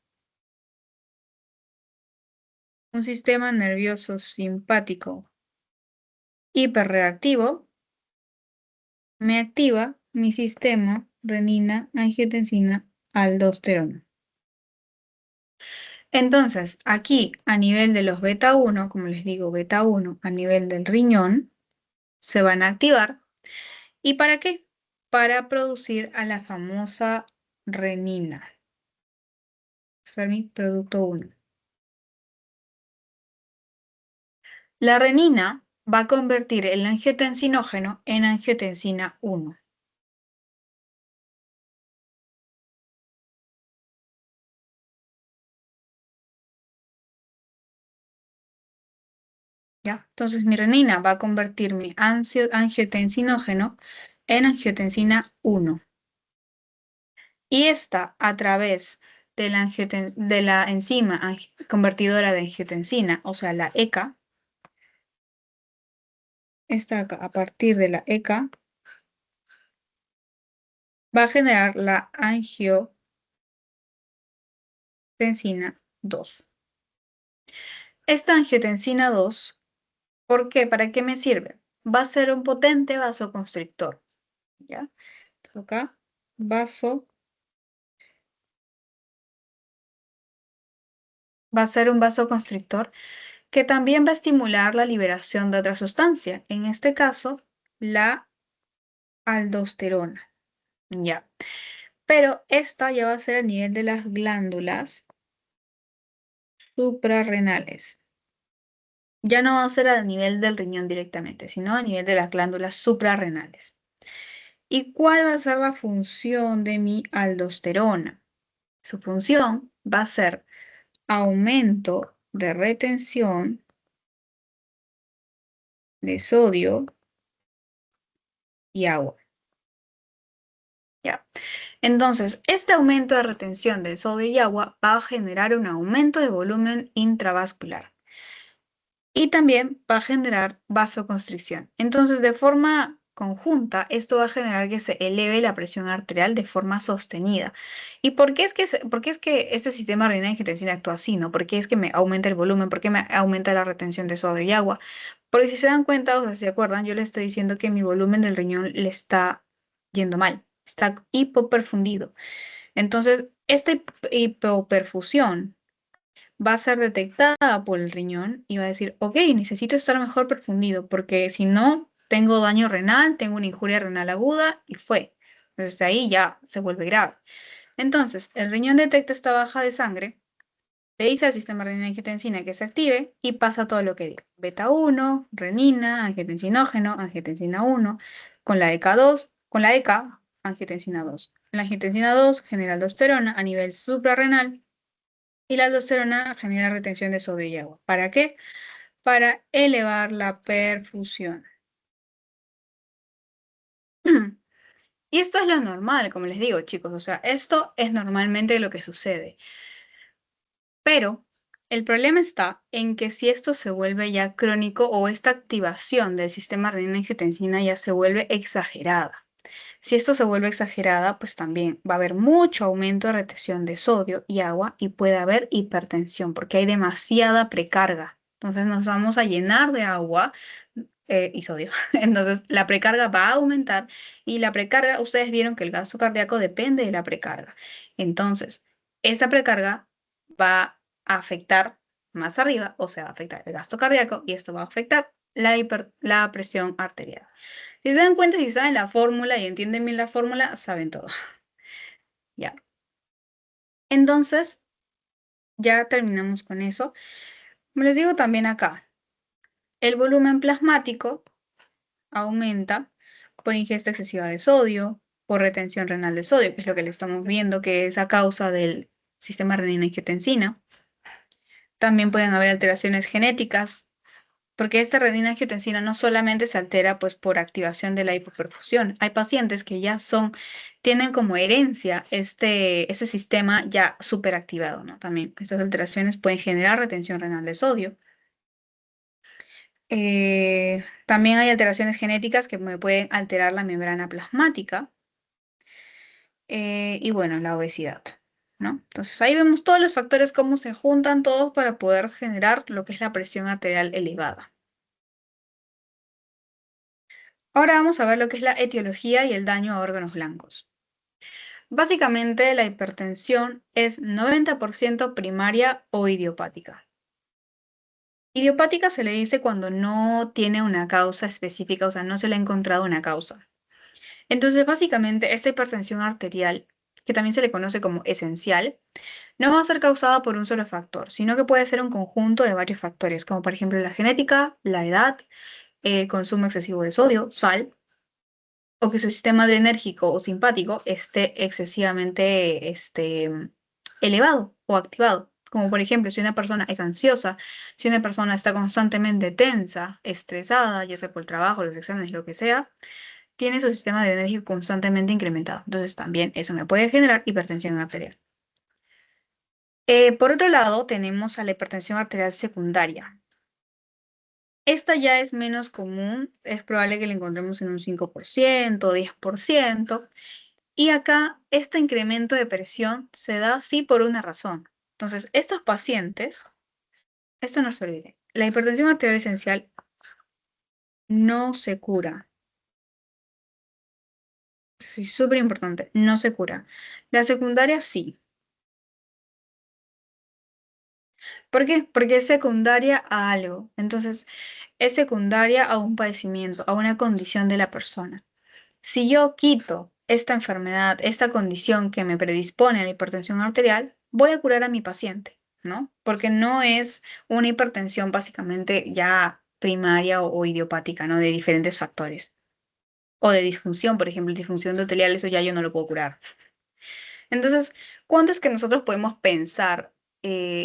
S1: un sistema nervioso simpático hiperreactivo, me activa mi sistema renina-angiotensina-aldosterona. Entonces, aquí a nivel de los beta 1, como les digo, beta 1 a nivel del riñón, se van a activar. ¿Y para qué? Para producir a la famosa renina. Ese es mi producto 1. La renina va a convertir el angiotensinógeno en angiotensina 1. ¿Ya? Entonces mi renina va a convertir mi angiotensinógeno en angiotensina 1. Y esta a través de de la enzima convertidora de angiotensina, o sea, la ECA, esta acá, a partir de la ECA, va a generar la angiotensina 2. Esta angiotensina 2, ¿por qué? ¿Para qué me sirve? Va a ser un potente vasoconstrictor. ¿Ya? Entonces acá, va a ser un vasoconstrictor que también va a estimular la liberación de otra sustancia, en este caso, la aldosterona. Ya. Pero esta ya va a ser a nivel de las glándulas suprarrenales. Ya no va a ser a nivel del riñón directamente, sino a nivel de las glándulas suprarrenales. ¿Y cuál va a ser la función de mi aldosterona? Su función va a ser aumento de retención de sodio y agua. ¿Ya? Entonces, este aumento de retención de sodio y agua va a generar un aumento de volumen intravascular y también va a generar vasoconstricción. Entonces, de forma conjunta, esto va a generar que se eleve la presión arterial de forma sostenida. ¿Y por qué es que, por qué es que este sistema renina-angiotensina actúa así, no? ¿Por qué es que me aumenta el volumen? ¿Por qué me aumenta la retención de sodio y agua? Porque si se dan cuenta, o sea, si se acuerdan, yo les estoy diciendo que mi volumen del riñón le está yendo mal, está hipoperfundido. Entonces, esta hipoperfusión va a ser detectada por el riñón y va a decir, ok, necesito estar mejor perfundido porque si no, tengo daño renal, tengo una injuria renal aguda y fue. Entonces ahí ya se vuelve grave. Entonces, el riñón detecta esta baja de sangre, le dice al sistema renina-angiotensina que se active y pasa todo lo que digo. Beta 1, renina, angiotensinógeno, angiotensina 1, con la ECA 2, con la ECA, angiotensina 2. La angiotensina 2 genera aldosterona a nivel suprarrenal y la aldosterona genera retención de sodio y agua. ¿Para qué? para elevar la perfusión. Y esto es lo normal, como les digo, chicos, o sea, esto es normalmente lo que sucede. Pero el problema está en que si esto se vuelve ya crónico o esta activación del sistema renina-angiotensina ya se vuelve exagerada. Si esto se vuelve exagerada, pues también va a haber mucho aumento de retención de sodio y agua y puede haber hipertensión porque hay demasiada precarga. Entonces nos vamos a llenar de agua y sodio. Entonces la precarga va a aumentar y la precarga, ustedes vieron que el gasto cardíaco depende de la precarga. Entonces, esa precarga va a afectar más arriba, o sea, va a afectar el gasto cardíaco y esto va a afectar la presión arterial. Si se dan cuenta, si saben la fórmula y entienden bien la fórmula, saben todo. Ya. Entonces, ya terminamos con eso. Me les digo también acá, el volumen plasmático aumenta por ingesta excesiva de sodio, por retención renal de sodio, que es lo que le estamos viendo, que es a causa del sistema renina-angiotensina. También pueden haber alteraciones genéticas, porque esta renina-angiotensina no solamente se altera pues, por activación de la hipoperfusión. Hay pacientes que ya tienen como herencia este sistema ya superactivado, ¿no? También estas alteraciones pueden generar retención renal de sodio. También hay alteraciones genéticas que me pueden alterar la membrana plasmática y bueno, la obesidad, ¿no? Entonces ahí vemos todos los factores, cómo se juntan todos para poder generar lo que es la presión arterial elevada. Ahora vamos a ver lo que es la etiología y el daño a órganos blancos. Básicamente, la hipertensión es 90% primaria o idiopática. Idiopática se le dice cuando no tiene una causa específica, o sea, no se le ha encontrado una causa. Entonces, básicamente, esta hipertensión arterial, que también se le conoce como esencial, no va a ser causada por un solo factor, sino que puede ser un conjunto de varios factores, como por ejemplo la genética, la edad, consumo excesivo de sodio, sal, o que su sistema adrenérgico o simpático esté excesivamente elevado o activado. Como por ejemplo, si una persona es ansiosa, si una persona está constantemente tensa, estresada, ya sea por el trabajo, los exámenes, lo que sea, tiene su sistema adrenérgico constantemente incrementado. Entonces también eso me puede generar hipertensión arterial. Por otro lado, tenemos a la hipertensión arterial secundaria. Esta ya es menos común, es probable que la encontremos en un 5%, 10%. Y acá este incremento de presión se da sí por una razón. Entonces, estos pacientes, esto no se olvide, la hipertensión arterial esencial no se cura. Sí, súper importante, no se cura. La secundaria sí. ¿Por qué? Porque es secundaria a algo. Entonces, es secundaria a un padecimiento, a una condición de la persona. Si yo quito esta enfermedad, esta condición que me predispone a la hipertensión arterial, voy a curar a mi paciente, ¿no? Porque no es una hipertensión básicamente ya primaria o idiopática, ¿no? De diferentes factores. O de disfunción, por ejemplo, disfunción endotelial, eso ya yo no lo puedo curar. Entonces, ¿cuándo es que nosotros podemos pensar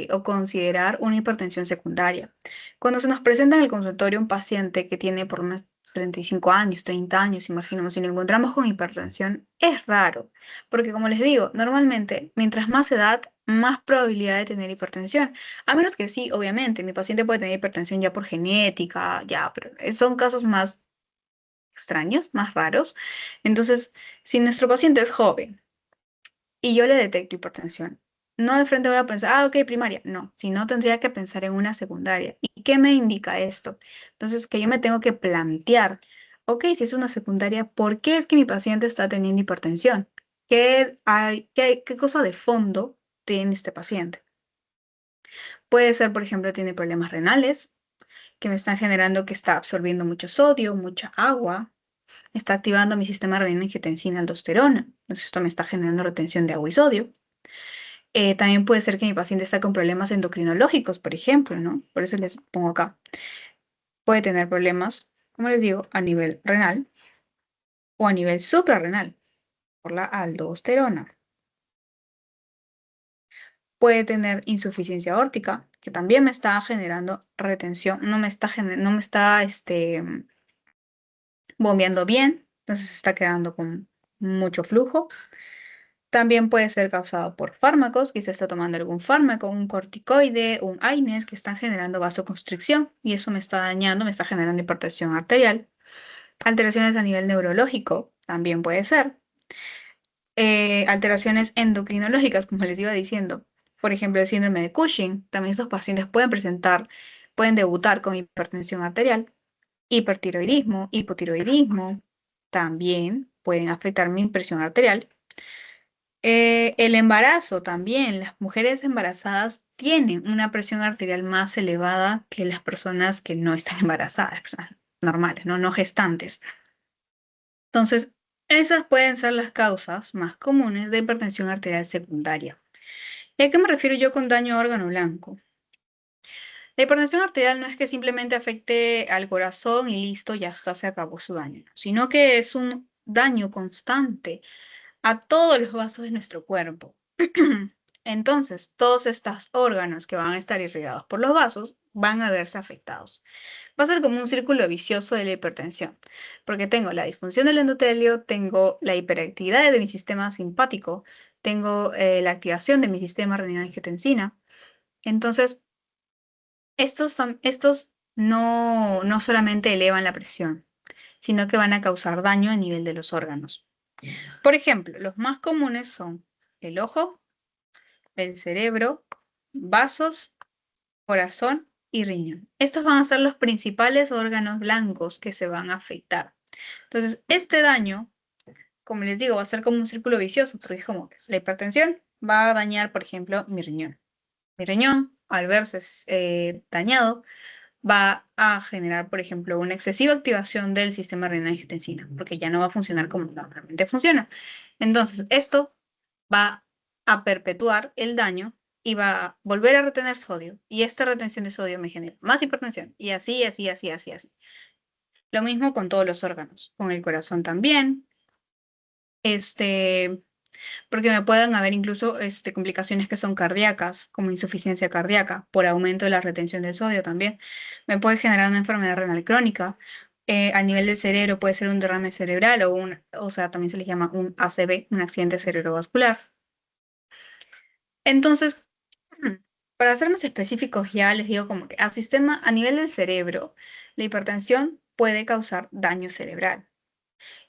S1: o considerar una hipertensión secundaria? Cuando se nos presenta en el consultorio un paciente que tiene por unos 35 años, 30 años, imaginemos, si lo encontramos con hipertensión, es raro, porque como les digo, normalmente, mientras más edad, más probabilidad de tener hipertensión. A menos que sí, obviamente, mi paciente puede tener hipertensión ya por genética, ya, pero son casos más extraños, más raros. Entonces, si nuestro paciente es joven, y yo le detecto hipertensión. No de frente voy a pensar, ah, ok, primaria. No, sino tendría que pensar en una secundaria. ¿Y qué me indica esto? Entonces, que yo me tengo que plantear, ok, si es una secundaria, ¿por qué es que mi paciente está teniendo hipertensión? ¿Qué cosa de fondo tiene este paciente? Puede ser, por ejemplo, tiene problemas renales que me están generando que está absorbiendo mucho sodio, mucha agua, está activando mi sistema renina-angiotensina-aldosterona. Entonces, esto me está generando retención de agua y sodio. También puede ser que mi paciente está con problemas endocrinológicos, por ejemplo, ¿no? Por eso les pongo acá. Puede tener problemas, como les digo, a nivel renal o a nivel suprarrenal por la aldosterona. puede tener insuficiencia aórtica, que también me está generando retención, no me está bombeando bien, entonces se está quedando con mucho flujo. También puede ser causado por fármacos, que se está tomando algún fármaco, un corticoide, un AINES, que están generando vasoconstricción y eso me está dañando, me está generando hipertensión arterial. Alteraciones a nivel neurológico también puede ser. Alteraciones endocrinológicas, como les iba diciendo. Por ejemplo, el síndrome de Cushing. También estos pacientes pueden debutar con hipertensión arterial, hipertiroidismo, hipotiroidismo. También pueden afectar mi presión arterial. El embarazo también. Las mujeres embarazadas tienen una presión arterial más elevada que las personas que no están embarazadas, las personas normales, no gestantes. Entonces, esas pueden ser las causas más comunes de hipertensión arterial secundaria. ¿Y a qué me refiero yo con daño a órgano blanco? La hipertensión arterial no es que simplemente afecte al corazón y listo, ya está, se acabó su daño, sino que es un daño constante a todos los vasos de nuestro cuerpo. Entonces, todos estos órganos que van a estar irrigados por los vasos van a verse afectados. Va a ser como un círculo vicioso de la hipertensión, porque tengo la disfunción del endotelio, tengo la hiperactividad de mi sistema simpático, tengo la activación de mi sistema renina-angiotensina. Entonces, estos no solamente elevan la presión, sino que van a causar daño a nivel de los órganos. Por ejemplo, los más comunes son el ojo, el cerebro, vasos, corazón y riñón. Estos van a ser los principales órganos blancos que se van a afectar. Entonces, este daño, como les digo, va a ser como un círculo vicioso, porque es como la hipertensión va a dañar, por ejemplo, mi riñón. Mi riñón, al verse dañado, va a generar, por ejemplo, una excesiva activación del sistema renina-angiotensina, porque ya no va a funcionar como normalmente funciona. Entonces, esto va a perpetuar el daño y va a volver a retener sodio. Y esta retención de sodio me genera más hipertensión. Y así, así, así, así, así. Lo mismo con todos los órganos, con el corazón también. Este, porque me pueden haber incluso complicaciones que son cardíacas, como insuficiencia cardíaca, por aumento de la retención del sodio también. Me puede generar una enfermedad renal crónica. A nivel del cerebro puede ser un derrame cerebral o sea, también se le llama un ACV, un accidente cerebrovascular. Entonces, para ser más específicos, ya les digo como que a nivel del cerebro, la hipertensión puede causar daño cerebral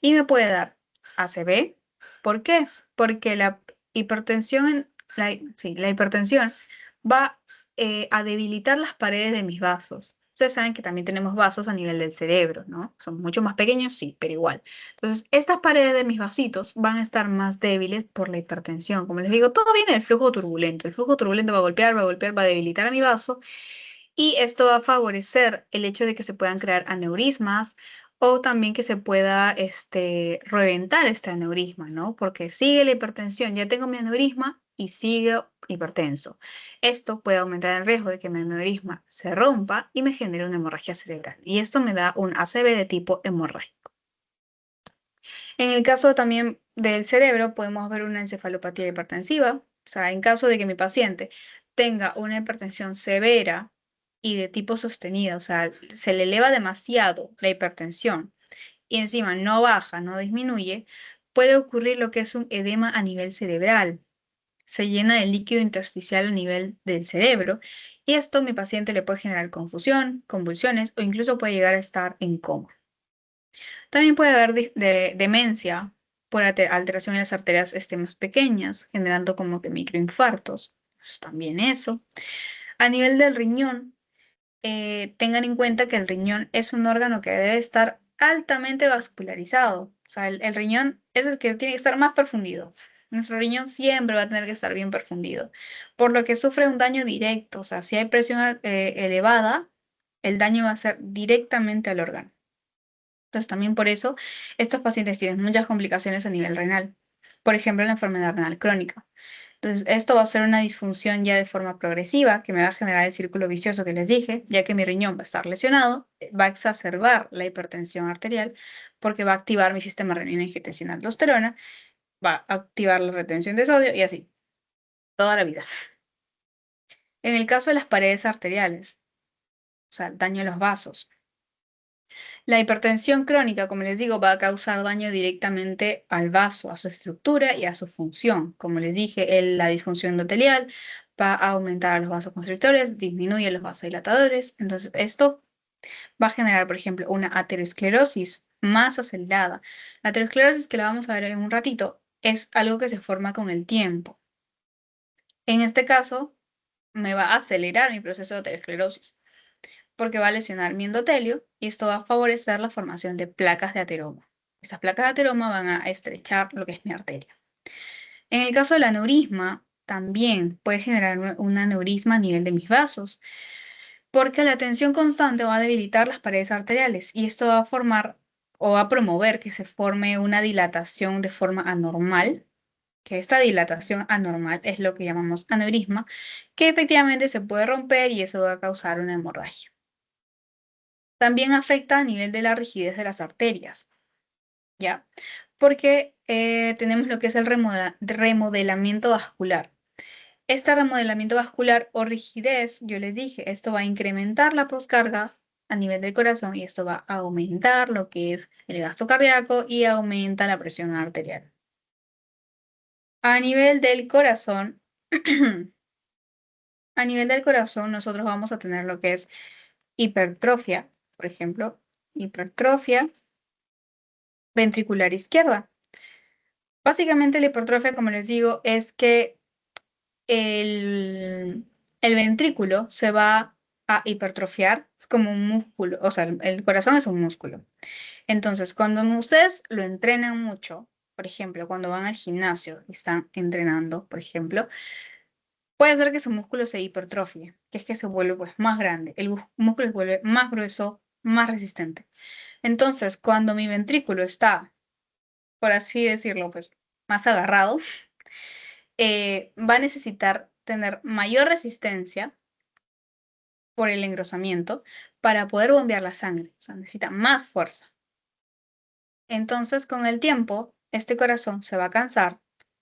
S1: y me puede dar ACV. ¿Por qué? Porque la hipertensión va a debilitar las paredes de mis vasos. Ustedes saben que también tenemos vasos a nivel del cerebro, ¿no? Son mucho más pequeños, sí, pero igual. Entonces, estas paredes de mis vasitos van a estar más débiles por la hipertensión. Como les digo, todo viene del flujo turbulento. El flujo turbulento va a golpear, va a golpear, va a debilitar a mi vaso y esto va a favorecer el hecho de que se puedan crear aneurismas o también que se pueda reventar este aneurisma, ¿no? Porque sigue la hipertensión, ya tengo mi aneurisma y sigue hipertenso. Esto puede aumentar el riesgo de que mi aneurisma se rompa y me genere una hemorragia cerebral. Y esto me da un ACV de tipo hemorrágico. En el caso también del cerebro, podemos ver una encefalopatía hipertensiva. O sea, en caso de que mi paciente tenga una hipertensión severa y de tipo sostenida, o sea, se le eleva demasiado la hipertensión y encima no baja, no disminuye, puede ocurrir lo que es un edema a nivel cerebral. Se llena de líquido intersticial a nivel del cerebro y esto a mi paciente le puede generar confusión, convulsiones o incluso puede llegar a estar en coma. También puede haber demencia por alteración en las arterias más pequeñas, generando como que microinfartos. Pues también eso. A nivel del riñón, tengan en cuenta que el riñón es un órgano que debe estar altamente vascularizado. O sea, el riñón es el que tiene que estar más perfundido. Nuestro riñón siempre va a tener que estar bien perfundido, por lo que sufre un daño directo. O sea, si hay presión elevada, el daño va a ser directamente al órgano. Entonces, también por eso estos pacientes tienen muchas complicaciones a nivel renal. Por ejemplo, la enfermedad renal crónica. Entonces, esto va a ser una disfunción ya de forma progresiva que me va a generar el círculo vicioso que les dije, ya que mi riñón va a estar lesionado, va a exacerbar la hipertensión arterial porque va a activar mi sistema renina-angiotensina-aldosterona, va a activar la retención de sodio y así, toda la vida. En el caso de las paredes arteriales, o sea, daño a los vasos. La hipertensión crónica, como les digo, va a causar daño directamente al vaso, a su estructura y a su función. Como les dije, la disfunción endotelial va a aumentar a los vasoconstrictores, disminuye los vasodilatadores. Entonces, esto va a generar, por ejemplo, una aterosclerosis más acelerada. La aterosclerosis, que la vamos a ver en un ratito, es algo que se forma con el tiempo. En este caso, me va a acelerar mi proceso de aterosclerosis porque va a lesionar mi endotelio y esto va a favorecer la formación de placas de ateroma. Estas placas de ateroma van a estrechar lo que es mi arteria. En el caso del aneurisma, también puede generar un aneurisma a nivel de mis vasos, porque la tensión constante va a debilitar las paredes arteriales y esto va a formar o va a promover que se forme una dilatación de forma anormal, que esta dilatación anormal es lo que llamamos aneurisma, que efectivamente se puede romper y eso va a causar una hemorragia. También afecta a nivel de la rigidez de las arterias, ¿ya? Porque tenemos lo que es el remodelamiento vascular. Este remodelamiento vascular o rigidez, yo les dije, esto va a incrementar la poscarga a nivel del corazón y esto va a aumentar lo que es el gasto cardíaco y aumenta la presión arterial. A nivel del corazón, a nivel del corazón nosotros vamos a tener lo que es hipertrofia, por ejemplo, hipertrofia ventricular izquierda. Básicamente la hipertrofia, como les digo, es que el, el ventrículo se va a hipertrofiar, es como un músculo, o sea, el corazón es un músculo. Entonces, cuando ustedes lo entrenan mucho, por ejemplo, cuando van al gimnasio y están entrenando, por ejemplo, puede ser que su músculo se hipertrofie, que es que se vuelve pues más grande, el músculo se vuelve más grueso, más resistente. Entonces, cuando mi ventrículo está, por así decirlo, pues más agarrado, va a necesitar tener mayor resistencia por el engrosamiento para poder bombear la sangre. O sea, necesita más fuerza. Entonces, con el tiempo, este corazón se va a cansar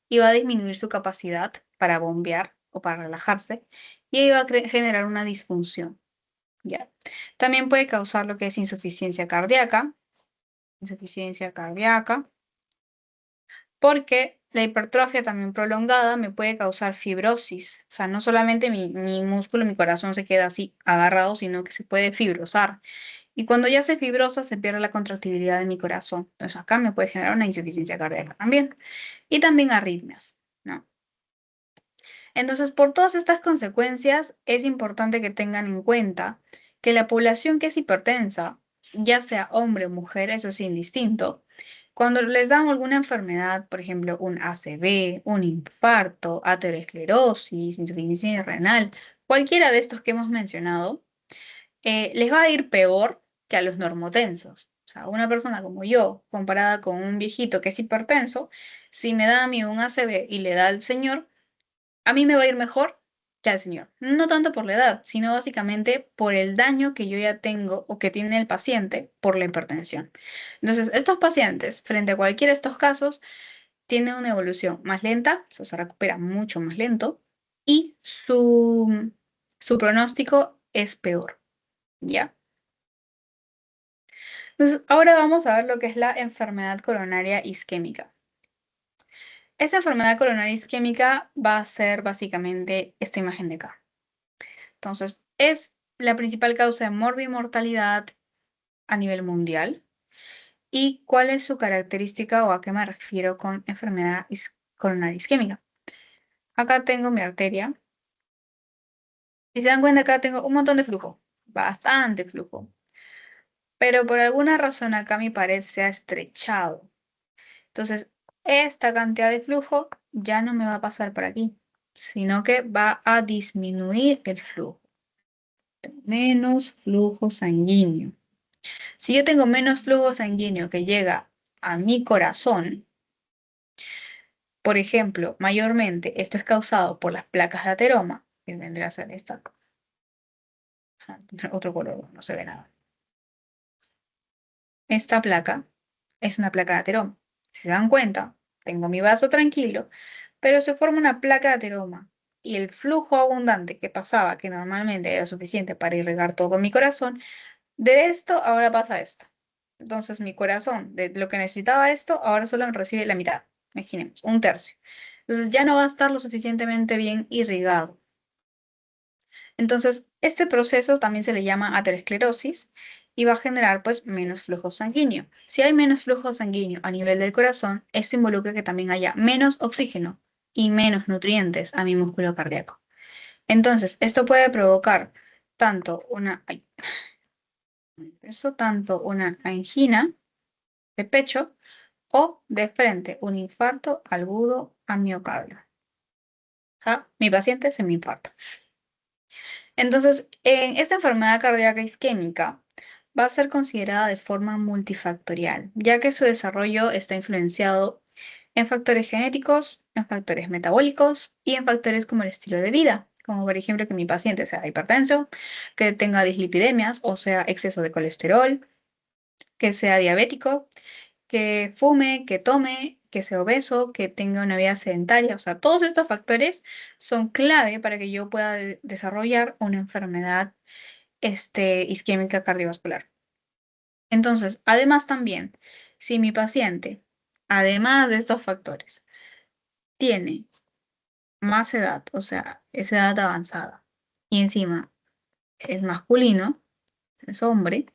S1: y va a disminuir su capacidad para bombear o para relajarse y ahí va a generar una disfunción. ¿Ya? También puede causar lo que es insuficiencia cardíaca, porque la hipertrofia también prolongada me puede causar fibrosis. O sea, no solamente mi músculo, mi corazón se queda así agarrado, sino que se puede fibrosar. Y cuando ya se fibrosa, se pierde la contractibilidad de mi corazón. Entonces acá me puede generar una insuficiencia cardíaca también. Y también arritmias, ¿no? Entonces, por todas estas consecuencias, es importante que tengan en cuenta que la población que es hipertensa, ya sea hombre o mujer, eso es indistinto, cuando les dan alguna enfermedad, por ejemplo, un ACV, un infarto, aterosclerosis, insuficiencia renal, cualquiera de estos que hemos mencionado, les va a ir peor que a los normotensos. O sea, una persona como yo, comparada con un viejito que es hipertenso, si me da a mí un ACV y le da al señor, a mí me va a ir mejor que al señor. No tanto por la edad, sino básicamente por el daño que yo ya tengo o que tiene el paciente por la hipertensión. Entonces, estos pacientes, frente a cualquiera de estos casos, tienen una evolución más lenta, o sea, se recupera mucho más lento y su pronóstico es peor, ¿ya? Entonces, ahora vamos a ver lo que es la enfermedad coronaria isquémica. Esta enfermedad coronaria isquémica va a ser básicamente esta imagen de acá. Entonces, es la principal causa de morbimortalidad a nivel mundial. ¿Y cuál es su característica o a qué me refiero con enfermedad coronaria isquémica? Acá tengo mi arteria. Si se dan cuenta, acá tengo un montón de flujo, bastante flujo. Pero por alguna razón acá mi pared se ha estrechado. Entonces, esta cantidad de flujo ya no me va a pasar por aquí, sino que va a disminuir el flujo. Menos flujo sanguíneo. Si yo tengo menos flujo sanguíneo que llega a mi corazón, por ejemplo, mayormente esto es causado por las placas de ateroma, que vendría a ser esta, otro color, no se ve nada. Esta placa es una placa de ateroma. Si se dan cuenta, tengo mi vaso tranquilo, pero se forma una placa de ateroma. y el flujo abundante que pasaba, que normalmente era suficiente para irrigar todo mi corazón, de esto ahora pasa esto. Entonces mi corazón, de lo que necesitaba esto, ahora solo recibe la mitad. Imaginemos, un tercio. Entonces ya no va a estar lo suficientemente bien irrigado. Entonces, este proceso también se le llama aterosclerosis y va a generar pues menos flujo sanguíneo. Si hay menos flujo sanguíneo a nivel del corazón, esto involucra que también haya menos oxígeno y menos nutrientes a mi músculo cardíaco. Entonces, esto puede provocar tanto una angina de pecho o de frente, un infarto agudo a miocardio. ¿Ja? Mi paciente se me infarta. Entonces, en esta enfermedad cardíaca isquémica va a ser considerada de forma multifactorial, ya que su desarrollo está influenciado en factores genéticos, en factores metabólicos y en factores como el estilo de vida, como por ejemplo que mi paciente sea hipertenso, que tenga dislipidemias, o sea, exceso de colesterol, que sea diabético, que fume, que tome, que sea obeso, que tenga una vida sedentaria. O sea, todos estos factores son clave para que yo pueda desarrollar una enfermedad isquémica cardiovascular. Entonces, además también, si mi paciente, además de estos factores, tiene más edad, o sea, es edad avanzada, y encima es masculino, es hombre,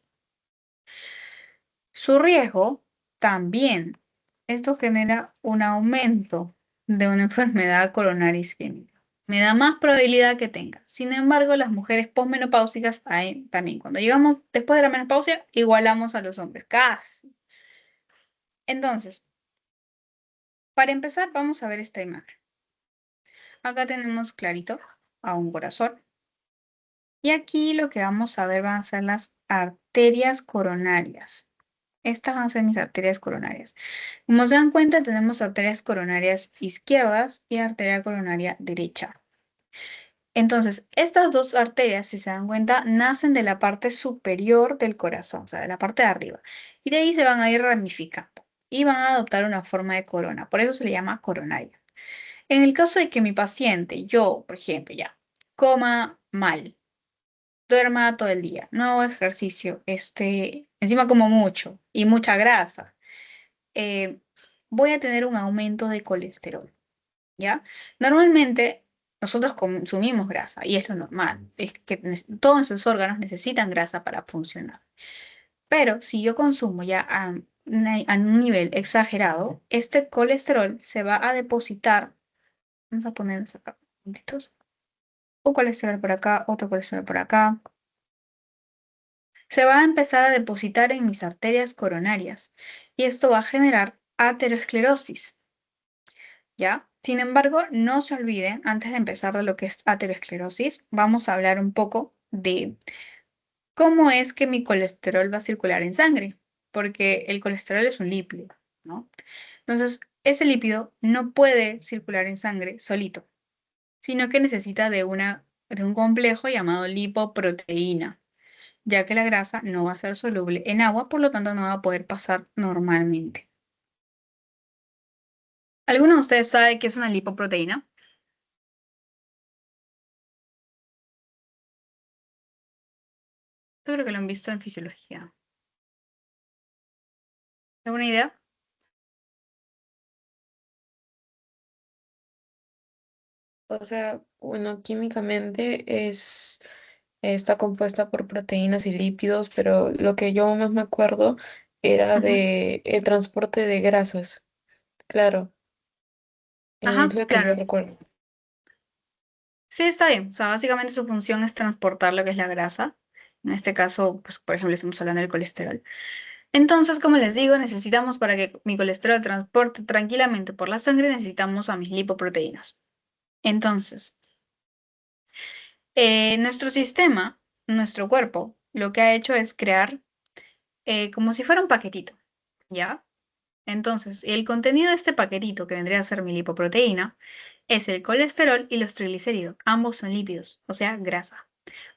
S1: su riesgo también, esto genera un aumento de una enfermedad coronaria isquémica. Me da más probabilidad que tenga. Sin embargo, las mujeres posmenopáusicas también, cuando llegamos después de la menopausia, igualamos a los hombres, casi. Entonces, para empezar, vamos a ver esta imagen. Acá tenemos clarito a un corazón. Y aquí lo que vamos a ver van a ser las arterias coronarias. Estas van a ser mis arterias coronarias. Como se dan cuenta, tenemos arterias coronarias izquierdas y arteria coronaria derecha. Entonces, estas dos arterias, si se dan cuenta, nacen de la parte superior del corazón, o sea, de la parte de arriba. Y de ahí se van a ir ramificando y van a adoptar una forma de corona. Por eso se le llama coronaria. En el caso de que mi paciente, yo, por ejemplo, ya, coma mal, duerma todo el día, no hago ejercicio, encima como mucho y mucha grasa, eh, voy a tener un aumento de colesterol, ¿ya? Normalmente nosotros consumimos grasa y es lo normal, es que todos nuestros órganos necesitan grasa para funcionar. Pero si yo consumo ya a un nivel exagerado, este colesterol se va a depositar, vamos a ponerlos acá, puntitos, un colesterol por acá, otro colesterol por acá, se va a empezar a depositar en mis arterias coronarias y esto va a generar aterosclerosis. ¿Ya? Sin embargo, no se olviden, antes de empezar de lo que es aterosclerosis, vamos a hablar un poco de cómo es que mi colesterol va a circular en sangre, porque el colesterol es un lípido, ¿no? Entonces, ese lípido no puede circular en sangre solito, sino que necesita de un complejo llamado lipoproteína, ya que la grasa no va a ser soluble en agua, por lo tanto no va a poder pasar normalmente. ¿Alguno de ustedes sabe qué es una lipoproteína? Yo creo que lo han visto en fisiología. ¿Alguna idea?
S2: O sea, bueno, químicamente está compuesta por proteínas y lípidos, pero lo que yo más me acuerdo era
S1: Ujú.
S2: de el transporte de grasas. Claro, es
S1: Ajá,
S2: lo que yo
S1: claro.
S2: recuerdo.
S1: Sí, está bien. O sea, básicamente su función es transportar lo que es la grasa. En este caso, pues, por ejemplo, estamos hablando del colesterol. Entonces, como les digo, necesitamos para que mi colesterol transporte tranquilamente por la sangre, necesitamos a mis lipoproteínas. Entonces, nuestro sistema, nuestro cuerpo, lo que ha hecho es crear como si fuera un paquetito, ¿ya? Entonces, el contenido de este paquetito, que vendría a ser mi lipoproteína, es el colesterol y los triglicéridos. Ambos son lípidos, o sea, grasa.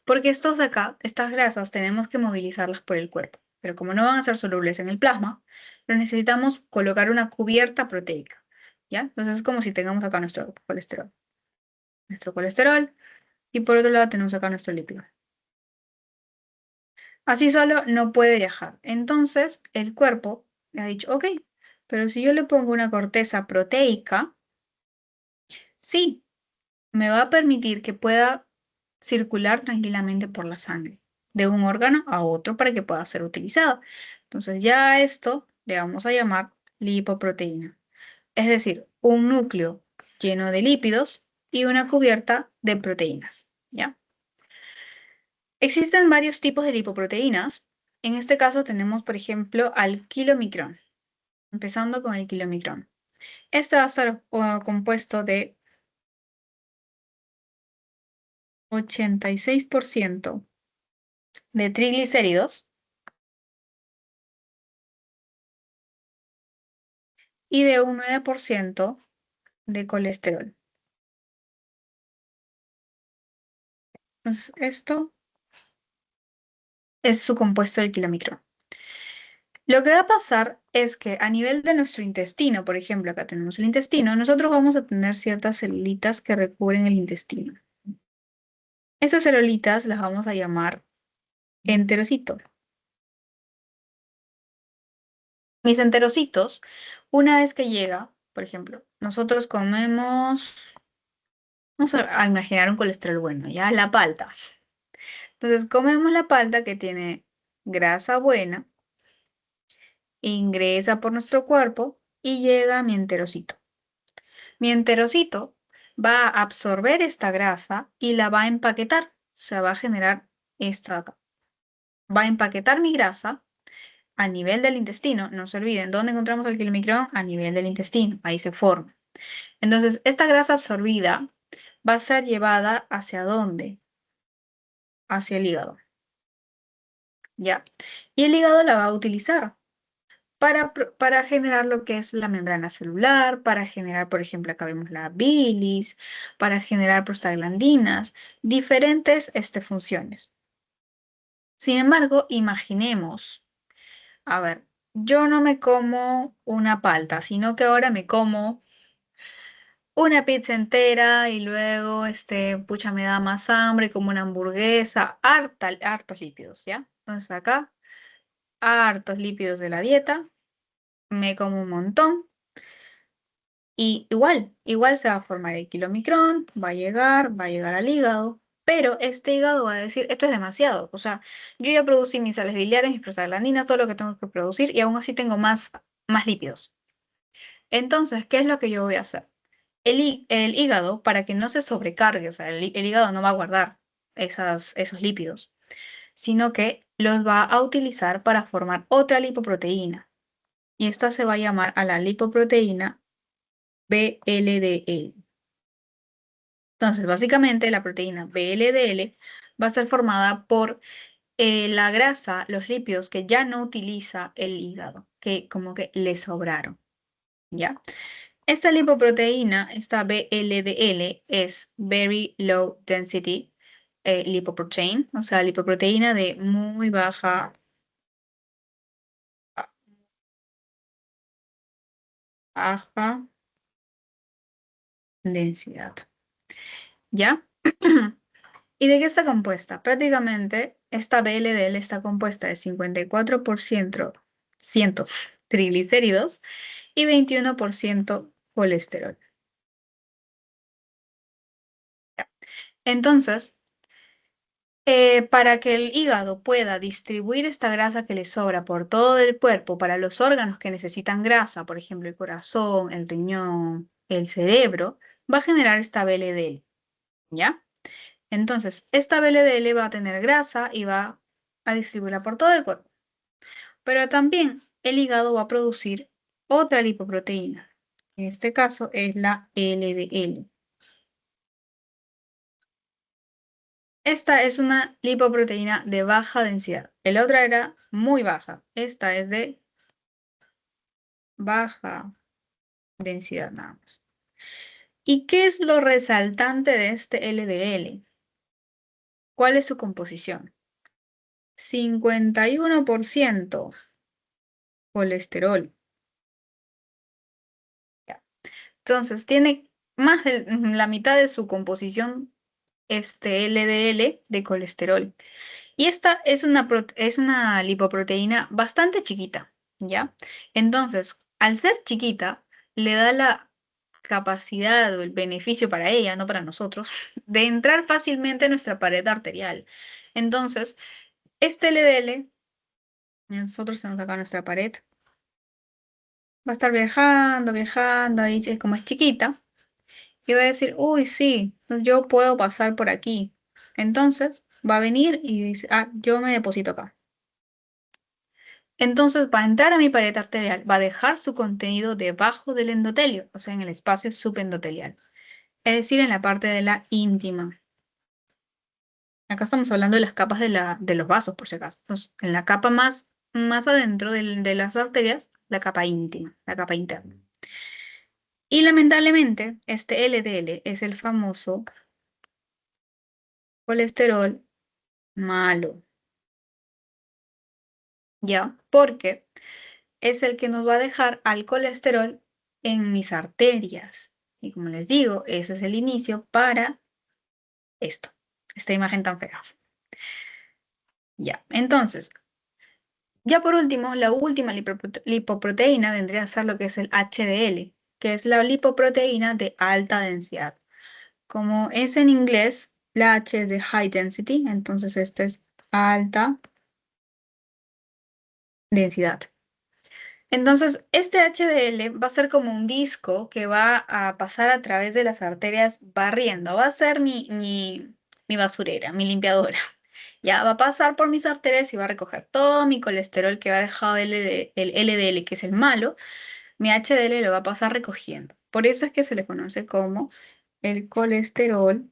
S1: Porque estos de acá, estas grasas, tenemos que movilizarlas por el cuerpo. Pero como no van a ser solubles en el plasma, lo necesitamos colocar una cubierta proteica. ¿Ya? Entonces es como si tengamos acá nuestro colesterol. nuestro colesterol, y por otro lado tenemos acá nuestro lípido. Así solo no puede viajar. Entonces el cuerpo le ha dicho, ok, pero si yo le pongo una corteza proteica, sí, me va a permitir que pueda circular tranquilamente por la sangre, de un órgano a otro para que pueda ser utilizado. Entonces ya a esto le vamos a llamar lipoproteína. Es decir, un núcleo lleno de lípidos y una cubierta de proteínas, ¿ya? Existen varios tipos de lipoproteínas. En este caso tenemos, por ejemplo, al kilomicrón, empezando con el kilomicrón. Este va a estar compuesto de 86% de triglicéridos y de un 9% de colesterol. Entonces, esto es su compuesto del kilomicrón. Lo que va a pasar es que a nivel de nuestro intestino, por ejemplo, acá tenemos el intestino, nosotros vamos a tener ciertas celulitas que recubren el intestino. Esas celulitas las vamos a llamar enterocitos. Mis enterocitos, una vez que llega, por ejemplo, nosotros comemos, vamos a imaginar un colesterol bueno, ya la palta. Entonces comemos la palta que tiene grasa buena, ingresa por nuestro cuerpo y llega a mi enterocito. Mi enterocito va a absorber esta grasa y la va a empaquetar, o sea, va a generar esta acá. Va a empaquetar mi grasa a nivel del intestino. No se olviden, ¿dónde encontramos el kilomicrón? A nivel del intestino, ahí se forma. Entonces, esta grasa absorbida va a ser llevada ¿hacia dónde? Hacia el hígado, ¿ya? Y el hígado la va a utilizar para generar lo que es la membrana celular, para generar, por ejemplo, acá vemos la bilis, para generar prostaglandinas, diferentes funciones. Sin embargo, imaginemos, a ver, yo no me como una palta, sino que ahora me como una pizza entera y luego, pucha, me da más hambre, como una hamburguesa, hartos lípidos, ¿ya? Entonces acá, hartos lípidos de la dieta, me como un montón y igual se va a formar el kilomicrón, va a llegar al hígado, pero este hígado va a decir, esto es demasiado, o sea, yo ya producí mis sales biliares, mis prostaglandinas, todo lo que tengo que producir y aún así tengo más lípidos. Entonces, ¿qué es lo que yo voy a hacer? El hígado, para que no se sobrecargue, o sea, el hígado no va a guardar esos lípidos, sino que los va a utilizar para formar otra lipoproteína. Y esta se va a llamar a la lipoproteína VLDL. Entonces, básicamente, la proteína VLDL va a ser formada por la grasa, los lípidos que ya no utiliza el hígado, que como que le sobraron, ¿ya? Esta lipoproteína, esta VLDL, es Very Low Density Lipoprotein, o sea, lipoproteína de muy baja densidad. ¿Ya? ¿Y de qué está compuesta? Prácticamente esta VLDL está compuesta de 54% triglicéridos y 21% colesterol. Entonces, para que el hígado pueda distribuir esta grasa que le sobra por todo el cuerpo para los órganos que necesitan grasa, por ejemplo, el corazón, el riñón, el cerebro, va a generar esta VLDL, ¿ya? Entonces, esta VLDL va a tener grasa y va a distribuirla por todo el cuerpo. Pero también el hígado va a producir otra lipoproteína. En este caso es la LDL. Esta es una lipoproteína de baja densidad. La otra era muy baja. Esta es de baja densidad nada más. ¿Y qué es lo resaltante de este LDL? ¿Cuál es su composición? 51% colesterol. Ya. Entonces, tiene más de la mitad de su composición LDL de colesterol. Y esta es una lipoproteína bastante chiquita, ¿ya? Entonces, al ser chiquita, le da la capacidad o el beneficio para ella, no para nosotros, de entrar fácilmente en nuestra pared arterial. Entonces, este LDL, nosotros tenemos acá nuestra pared, va a estar viajando, viajando, ahí como es chiquita, y va a decir, uy, sí, yo puedo pasar por aquí. Entonces, va a venir y dice, ah, yo me deposito acá. Entonces va a entrar a mi pared arterial, va a dejar su contenido debajo del endotelio, o sea, en el espacio subendotelial, es decir, en la parte de la íntima. Acá estamos hablando de las capas de los vasos, por si acaso. Entonces, en la capa más adentro de las arterias, la capa íntima, la capa interna. Y lamentablemente, este LDL es el famoso colesterol malo, ¿ya? Porque es el que nos va a dejar al colesterol en mis arterias. Y como les digo, eso es el inicio para esto, esta imagen tan fea. Ya, entonces, ya por último, la última lipoproteína vendría a ser lo que es el HDL, que es la lipoproteína de alta densidad. Como es en inglés, la H es de high density, entonces esta es alta densidad. Entonces, este HDL va a ser como un disco que va a pasar a través de las arterias barriendo. Va a ser mi basurera, mi limpiadora. Ya va a pasar por mis arterias y va a recoger todo mi colesterol que ha dejado el LDL, que es el malo. Mi HDL lo va a pasar recogiendo. Por eso es que se le conoce como el colesterol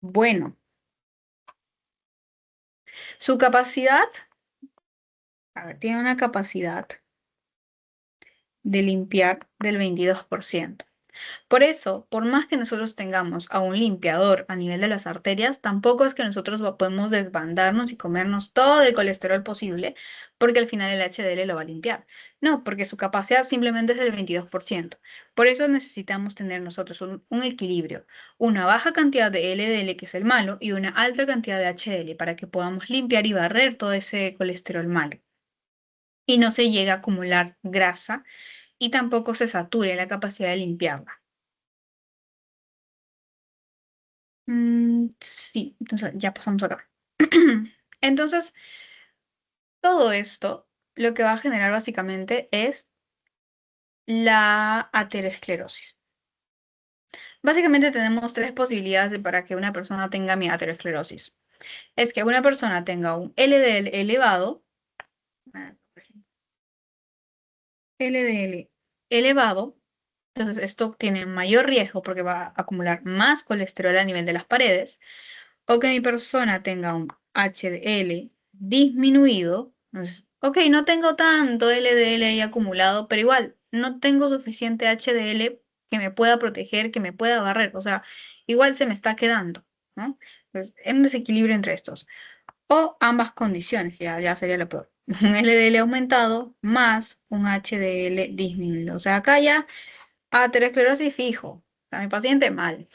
S1: bueno. Su capacidad, a ver, tiene una capacidad de limpiar del 22%. Por eso, por más que nosotros tengamos a un limpiador a nivel de las arterias, tampoco es que nosotros podemos desbandarnos y comernos todo el colesterol posible, porque al final el HDL lo va a limpiar. No, porque su capacidad simplemente es del 22%. Por eso necesitamos tener nosotros un equilibrio, una baja cantidad de LDL, que es el malo, y una alta cantidad de HDL para que podamos limpiar y barrer todo ese colesterol malo. Y no se llegue a acumular grasa y tampoco se sature la capacidad de limpiarla. Sí, entonces ya pasamos acá. Entonces, todo esto lo que va a generar básicamente es la aterosclerosis. Básicamente tenemos tres posibilidades para que una persona tenga mi aterosclerosis. Es que una persona tenga un LDL elevado, ah, LDL elevado, entonces esto tiene mayor riesgo porque va a acumular más colesterol a nivel de las paredes, o que mi persona tenga un HDL disminuido. Entonces, ok, no tengo tanto LDL ahí acumulado, pero igual no tengo suficiente HDL que me pueda proteger, que me pueda barrer. O sea, igual se me está quedando, ¿no? Entonces, es un desequilibrio entre estos. O ambas condiciones, que ya sería lo peor. Un LDL aumentado más un HDL disminuido. O sea, acá ya aterosclerosis fijo. A mi paciente mal.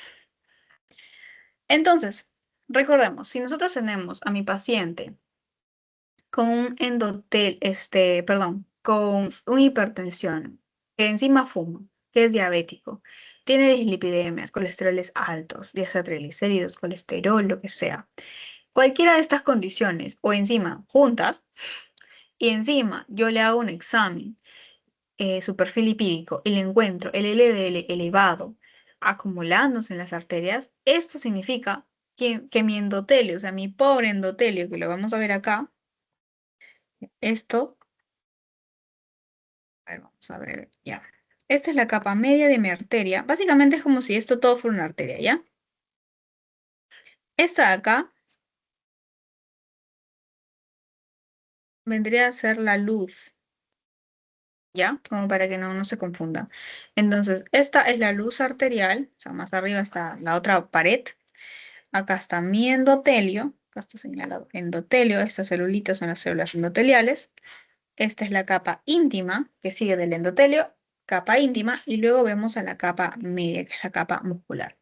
S1: Entonces, recordemos, si nosotros tenemos a mi paciente con un perdón, con una hipertensión, que encima fuma, que es diabético, tiene dislipidemias, colesteroles altos, triglicéridos, colesterol, lo que sea. Cualquiera de estas condiciones, o encima juntas, y encima yo le hago un examen su perfil lipídico y le encuentro el LDL elevado acumulándose en las arterias, esto significa que mi endotelio, o sea, mi pobre endotelio, que lo vamos a ver acá, esto, a ver, vamos a ver, ya. Esta es la capa media de mi arteria. Básicamente es como si esto todo fuera una arteria, ¿ya? Esta de acá vendría a ser la luz, ¿ya? Como para que no se confunda. Entonces, esta es la luz arterial, o sea, más arriba está la otra pared. Acá está mi endotelio, acá está señalado endotelio, estas celulitas son las células endoteliales. Esta es la capa íntima que sigue del endotelio. capa íntima y luego vemos a la capa media, que es la capa muscular.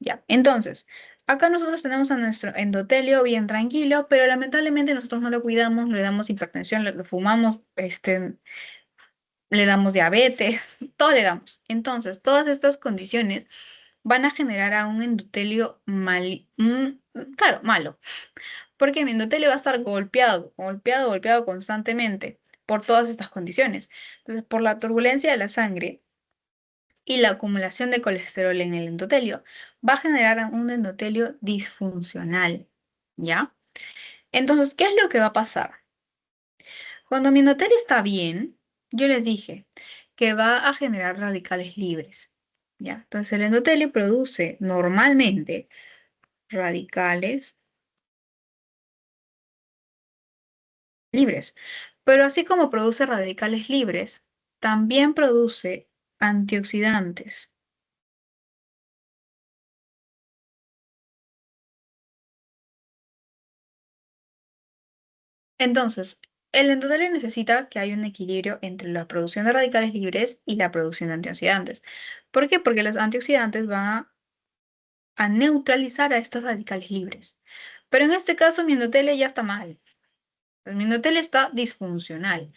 S1: Ya, entonces, acá nosotros tenemos a nuestro endotelio bien tranquilo, pero lamentablemente nosotros no lo cuidamos, le damos hipertensión, lo fumamos, le damos diabetes, todo le damos. Entonces, todas estas condiciones van a generar a un endotelio claro, malo, porque mi endotelio va a estar golpeado, golpeado, golpeado constantemente por todas estas condiciones. Entonces, por la turbulencia de la sangre y la acumulación de colesterol en el endotelio, va a generar un endotelio disfuncional, ¿ya? Entonces, ¿qué es lo que va a pasar? Cuando mi endotelio está bien, yo les dije que va a generar radicales libres, ¿ya? Entonces, el endotelio produce normalmente radicales libres, pero así como produce radicales libres, también produce antioxidantes. Entonces, el endotelio necesita que haya un equilibrio entre la producción de radicales libres y la producción de antioxidantes. ¿Por qué? Porque los antioxidantes van a neutralizar a estos radicales libres. Pero en este caso, mi endotelio ya está mal. El endotelio está disfuncional.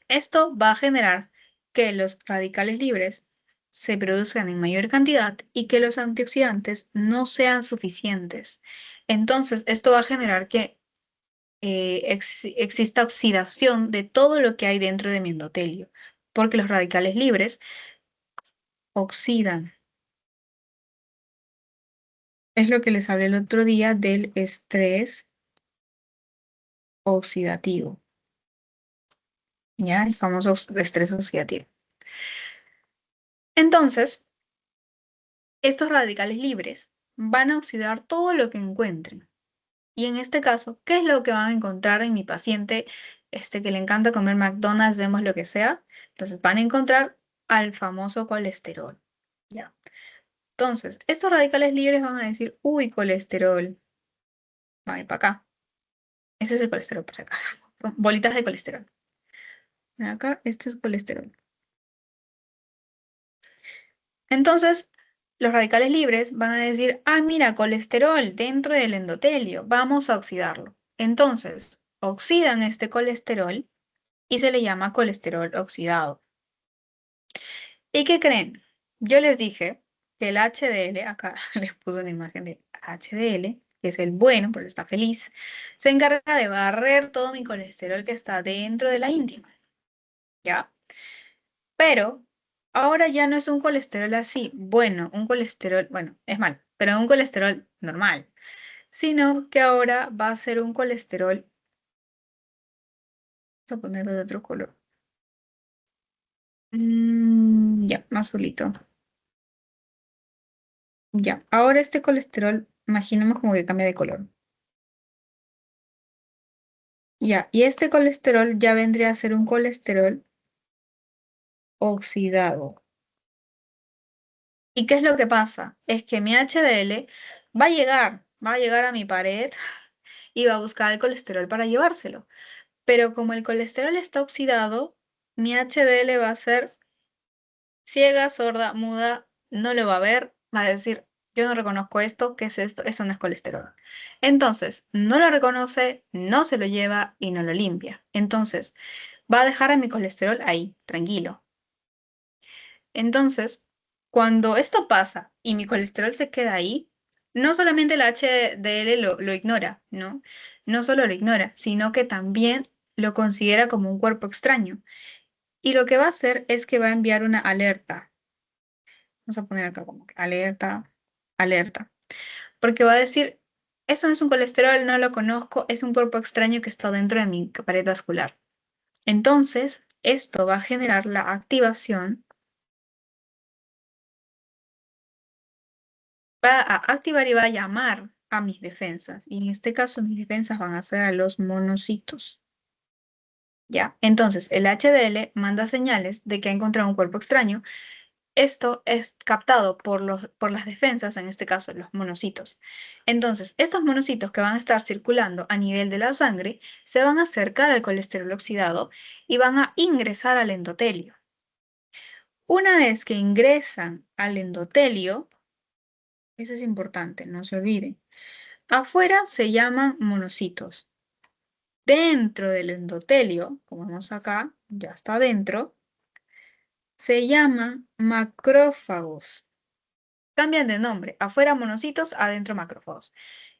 S1: Esto va a generar que los radicales libres se produzcan en mayor cantidad y que los antioxidantes no sean suficientes. Entonces, esto va a generar que exista oxidación de todo lo que hay dentro de mi endotelio, porque los radicales libres oxidan. Es lo que les hablé el otro día del estrés oxidativo, ¿ya? El famoso estrés oxidativo. Entonces, estos radicales libres van a oxidar todo lo que encuentren. Y en este caso, ¿qué es lo que van a encontrar en mi paciente que le encanta comer McDonald's, vemos lo que sea? Entonces van a encontrar al famoso colesterol. ¿Ya? Entonces, estos radicales libres van a decir, uy, colesterol, va a ir para acá. Ese es el colesterol, por si acaso. Bolitas de colesterol. Acá, este es colesterol. Entonces, los radicales libres van a decir, ah, mira, colesterol dentro del endotelio, vamos a oxidarlo. Entonces, oxidan este colesterol y se le llama colesterol oxidado. ¿Y qué creen? Yo les dije que el HDL, acá les puse una imagen de HDL, que es el bueno, pero está feliz, se encarga de barrer todo mi colesterol que está dentro de la íntima, ¿ya? Pero ahora ya no es un colesterol así, bueno, un colesterol, bueno, es malo, pero un colesterol normal, sino que ahora va a ser un colesterol, vamos a ponerlo de otro color. Ya, más azulito. Ya, ahora este colesterol, imaginemos como que cambia de color. Ya, y este colesterol ya vendría a ser un colesterol oxidado. ¿Y qué es lo que pasa? Es que mi HDL va a llegar a mi pared y va a buscar el colesterol para llevárselo. Pero como el colesterol está oxidado, mi HDL va a ser ciega, sorda, muda, no lo va a ver, va a decir, yo no reconozco esto, ¿qué es esto? Esto no es colesterol. Entonces, no lo reconoce, no se lo lleva y no lo limpia. Entonces, va a dejar a mi colesterol ahí, tranquilo. Entonces, cuando esto pasa y mi colesterol se queda ahí, no solamente el HDL lo ignora, ¿no? No solo lo ignora, sino que también lo considera como un cuerpo extraño. Y lo que va a hacer es que va a enviar una alerta. Vamos a poner acá como que alerta, alerta. Porque va a decir, esto no es un colesterol, no lo conozco, es un cuerpo extraño que está dentro de mi pared vascular. Entonces, esto va a generar la activación, va a activar y va a llamar a mis defensas. Y en este caso, mis defensas van a ser a los monocitos. ¿Ya? Entonces, el HDL manda señales de que ha encontrado un cuerpo extraño. Esto es captado por las defensas, en este caso los monocitos. Entonces, estos monocitos que van a estar circulando a nivel de la sangre se van a acercar al colesterol oxidado y van a ingresar al endotelio. Una vez que ingresan al endotelio, eso es importante, no se olviden. Afuera se llaman monocitos. Dentro del endotelio, como vemos acá, ya está dentro, se llaman macrófagos. Cambian de nombre. Afuera monocitos, adentro macrófagos.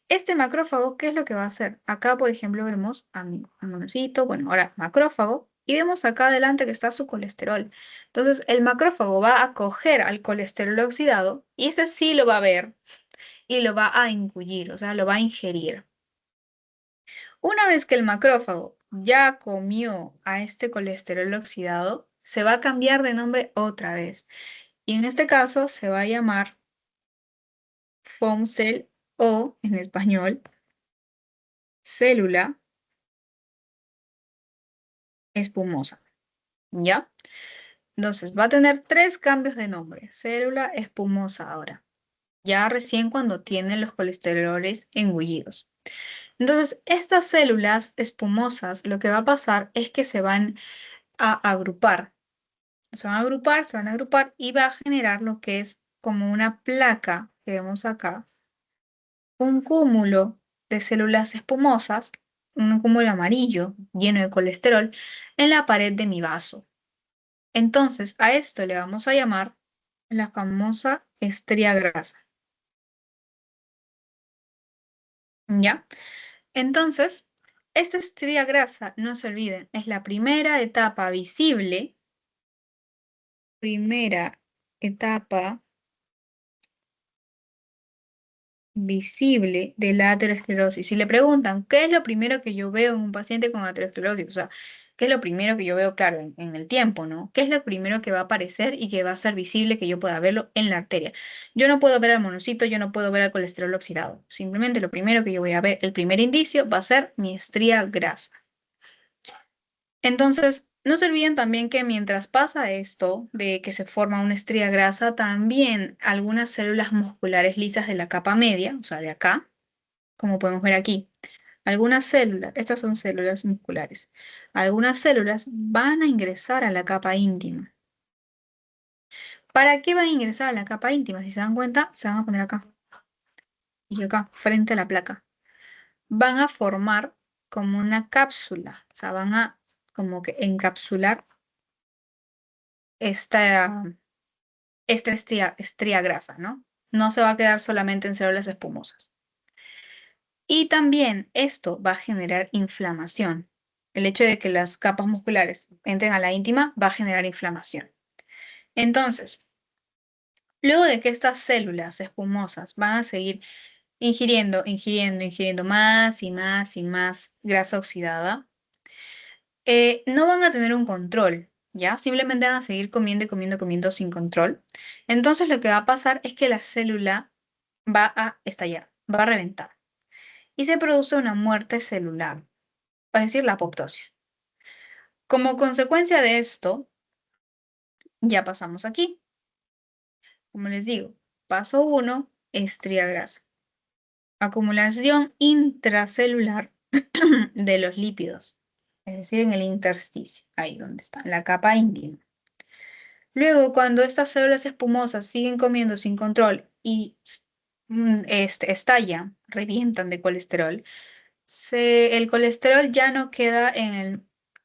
S1: Este macrófago, ¿qué es lo que va a hacer? Acá, por ejemplo, vemos a mi monocito, bueno, ahora macrófago, y vemos acá adelante que está su colesterol. Entonces, el macrófago va a coger al colesterol oxidado y ese sí lo va a ver y lo va a engullir, o sea, lo va a ingerir. Una vez que el macrófago ya comió a este colesterol oxidado, se va a cambiar de nombre otra vez. Y en este caso se va a llamar foam cell o, en español, célula espumosa. ¿Ya? Entonces va a tener tres cambios de nombre. Célula espumosa ahora. Ya recién cuando tiene los colesteroles engullidos. Entonces, estas células espumosas, lo que va a pasar es que se van a agrupar. Se van a agrupar y va a generar lo que es como una placa que vemos acá, un cúmulo de células espumosas, un cúmulo amarillo lleno de colesterol en la pared de mi vaso. Entonces, a esto le vamos a llamar la famosa estría grasa. ¿Ya? Entonces, esta estría grasa, no se olviden, es la primera etapa visible de la aterosclerosis. Si le preguntan, ¿qué es lo primero que yo veo en un paciente con aterosclerosis? O sea, ¿qué es lo primero que yo veo, claro, en el tiempo, ¿no? ¿Qué es lo primero que va a aparecer y que va a ser visible que yo pueda verlo en la arteria? Yo no puedo ver al monocito, yo no puedo ver al colesterol oxidado. Simplemente lo primero que yo voy a ver, el primer indicio, va a ser mi estría grasa. Entonces, no se olviden también que mientras pasa esto de que se forma una estría grasa, también algunas células musculares lisas de la capa media, o sea, de acá, como podemos ver aquí, algunas células, estas son células musculares, algunas células van a ingresar a la capa íntima. ¿Para qué van a ingresar a la capa íntima? Si se dan cuenta, se van a poner acá y acá, frente a la placa. Van a formar como una cápsula, o sea, van a como que encapsular esta, esta estría grasa, ¿no? No se va a quedar solamente en células espumosas. Y también esto va a generar inflamación. El hecho de que las capas musculares entren a la íntima va a generar inflamación. Entonces, luego de que estas células espumosas van a seguir ingiriendo más y más y más grasa oxidada, no van a tener un control, ¿ya? Simplemente van a seguir comiendo y comiendo, comiendo sin control. Entonces, lo que va a pasar es que la célula va a estallar, va a reventar y se produce una muerte celular, es decir, la apoptosis. Como consecuencia de esto, ya pasamos aquí. Como les digo, paso 1, estría grasa. Acumulación intracelular de los lípidos, es decir, en el intersticio, ahí donde está, en la capa íntima. Luego, cuando estas células espumosas siguen comiendo sin control y estallan, revientan de colesterol, el colesterol ya no queda en el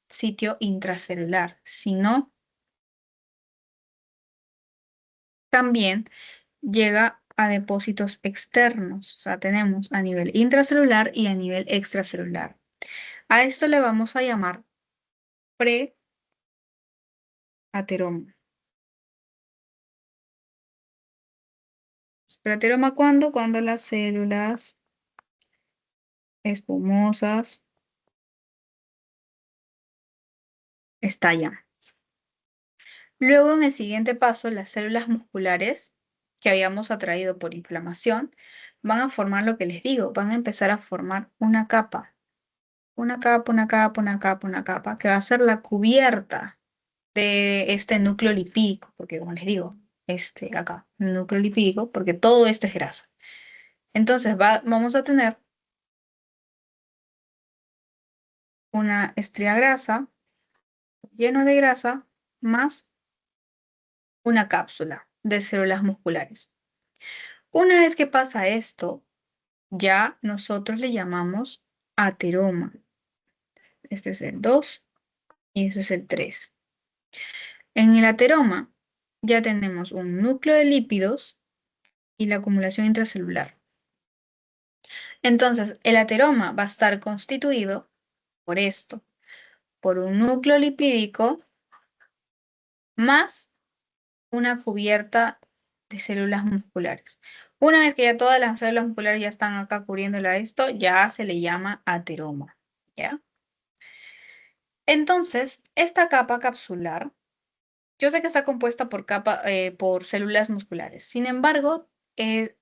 S1: sitio intracelular, sino también llega a depósitos externos. O sea, tenemos a nivel intracelular y a nivel extracelular. A esto le vamos a llamar preateroma. ¿Preateroma cuándo? Cuando las células espumosas estallan. Luego, en el siguiente paso, las células musculares que habíamos atraído por inflamación van a formar lo que les digo, van a empezar a formar una capa, una capa, una capa, una capa, una capa, que va a ser la cubierta de este núcleo lipídico, porque como les digo, este acá, núcleo lipídico, porque todo esto es grasa. Entonces vamos a tener una estría grasa lleno de grasa más una cápsula de células musculares. Una vez que pasa esto, ya nosotros le llamamos ateroma. Este es el 2 y este es el 3. En el ateroma ya tenemos un núcleo de lípidos y la acumulación intracelular. Entonces, el ateroma va a estar constituido por esto, por un núcleo lipídico más una cubierta de células musculares. Una vez que ya todas las células musculares ya están acá cubriéndola a esto, ya se le llama ateroma, ¿ya? Entonces, esta capa capsular, yo sé que está compuesta por células musculares. Sin embargo, es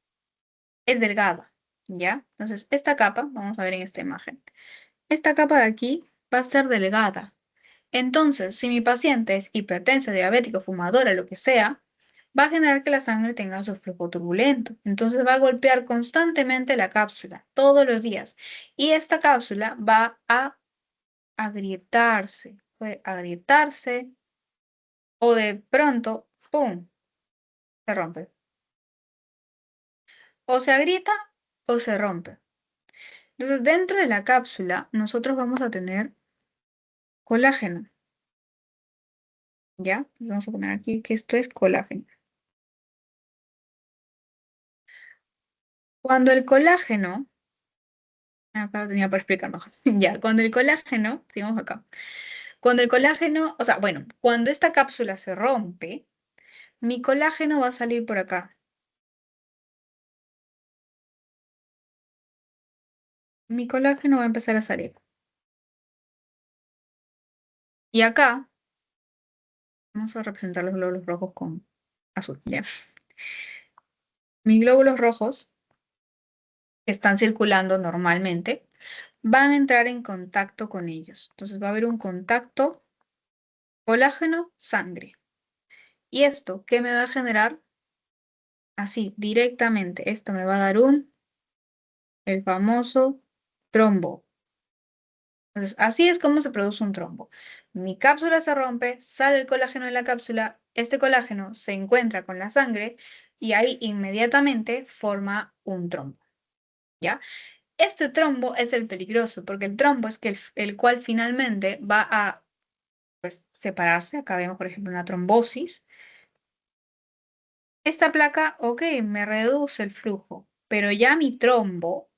S1: delgada, ¿ya? Entonces, esta capa, vamos a ver en esta imagen, esta capa de aquí va a ser delgada. Entonces, si mi paciente es hipertenso, diabético, fumadora, lo que sea, va a generar que la sangre tenga su flujo turbulento. Entonces va a golpear constantemente la cápsula, todos los días. Y esta cápsula va a agrietarse, puede agrietarse o de pronto, ¡pum!, se rompe. O se agrieta o se rompe. Entonces, dentro de la cápsula, nosotros vamos a tener colágeno, ¿ya? Vamos a poner aquí que esto es colágeno. Cuando el colágeno, acá lo tenía para explicar mejor, ya, cuando el colágeno, sigamos acá, cuando el colágeno, o sea, bueno, cuando esta cápsula se rompe, mi colágeno va a salir por acá. Mi colágeno va a empezar a salir. Y acá, vamos a representar los glóbulos rojos con azul, ya. Mis glóbulos rojos, que están circulando normalmente, van a entrar en contacto con ellos. Entonces va a haber un contacto colágeno, sangre. ¿Y esto qué me va a generar? Así, directamente. Esto me va a dar el famoso trombo. Entonces, así es como se produce un trombo. Mi cápsula se rompe, sale el colágeno de la cápsula, este colágeno se encuentra con la sangre y ahí inmediatamente forma un trombo, ¿ya? Este trombo es el peligroso, porque el trombo es que el cual finalmente va a, pues, separarse. Acá vemos, por ejemplo, una trombosis. Esta placa, ok, me reduce el flujo, pero ya mi trombo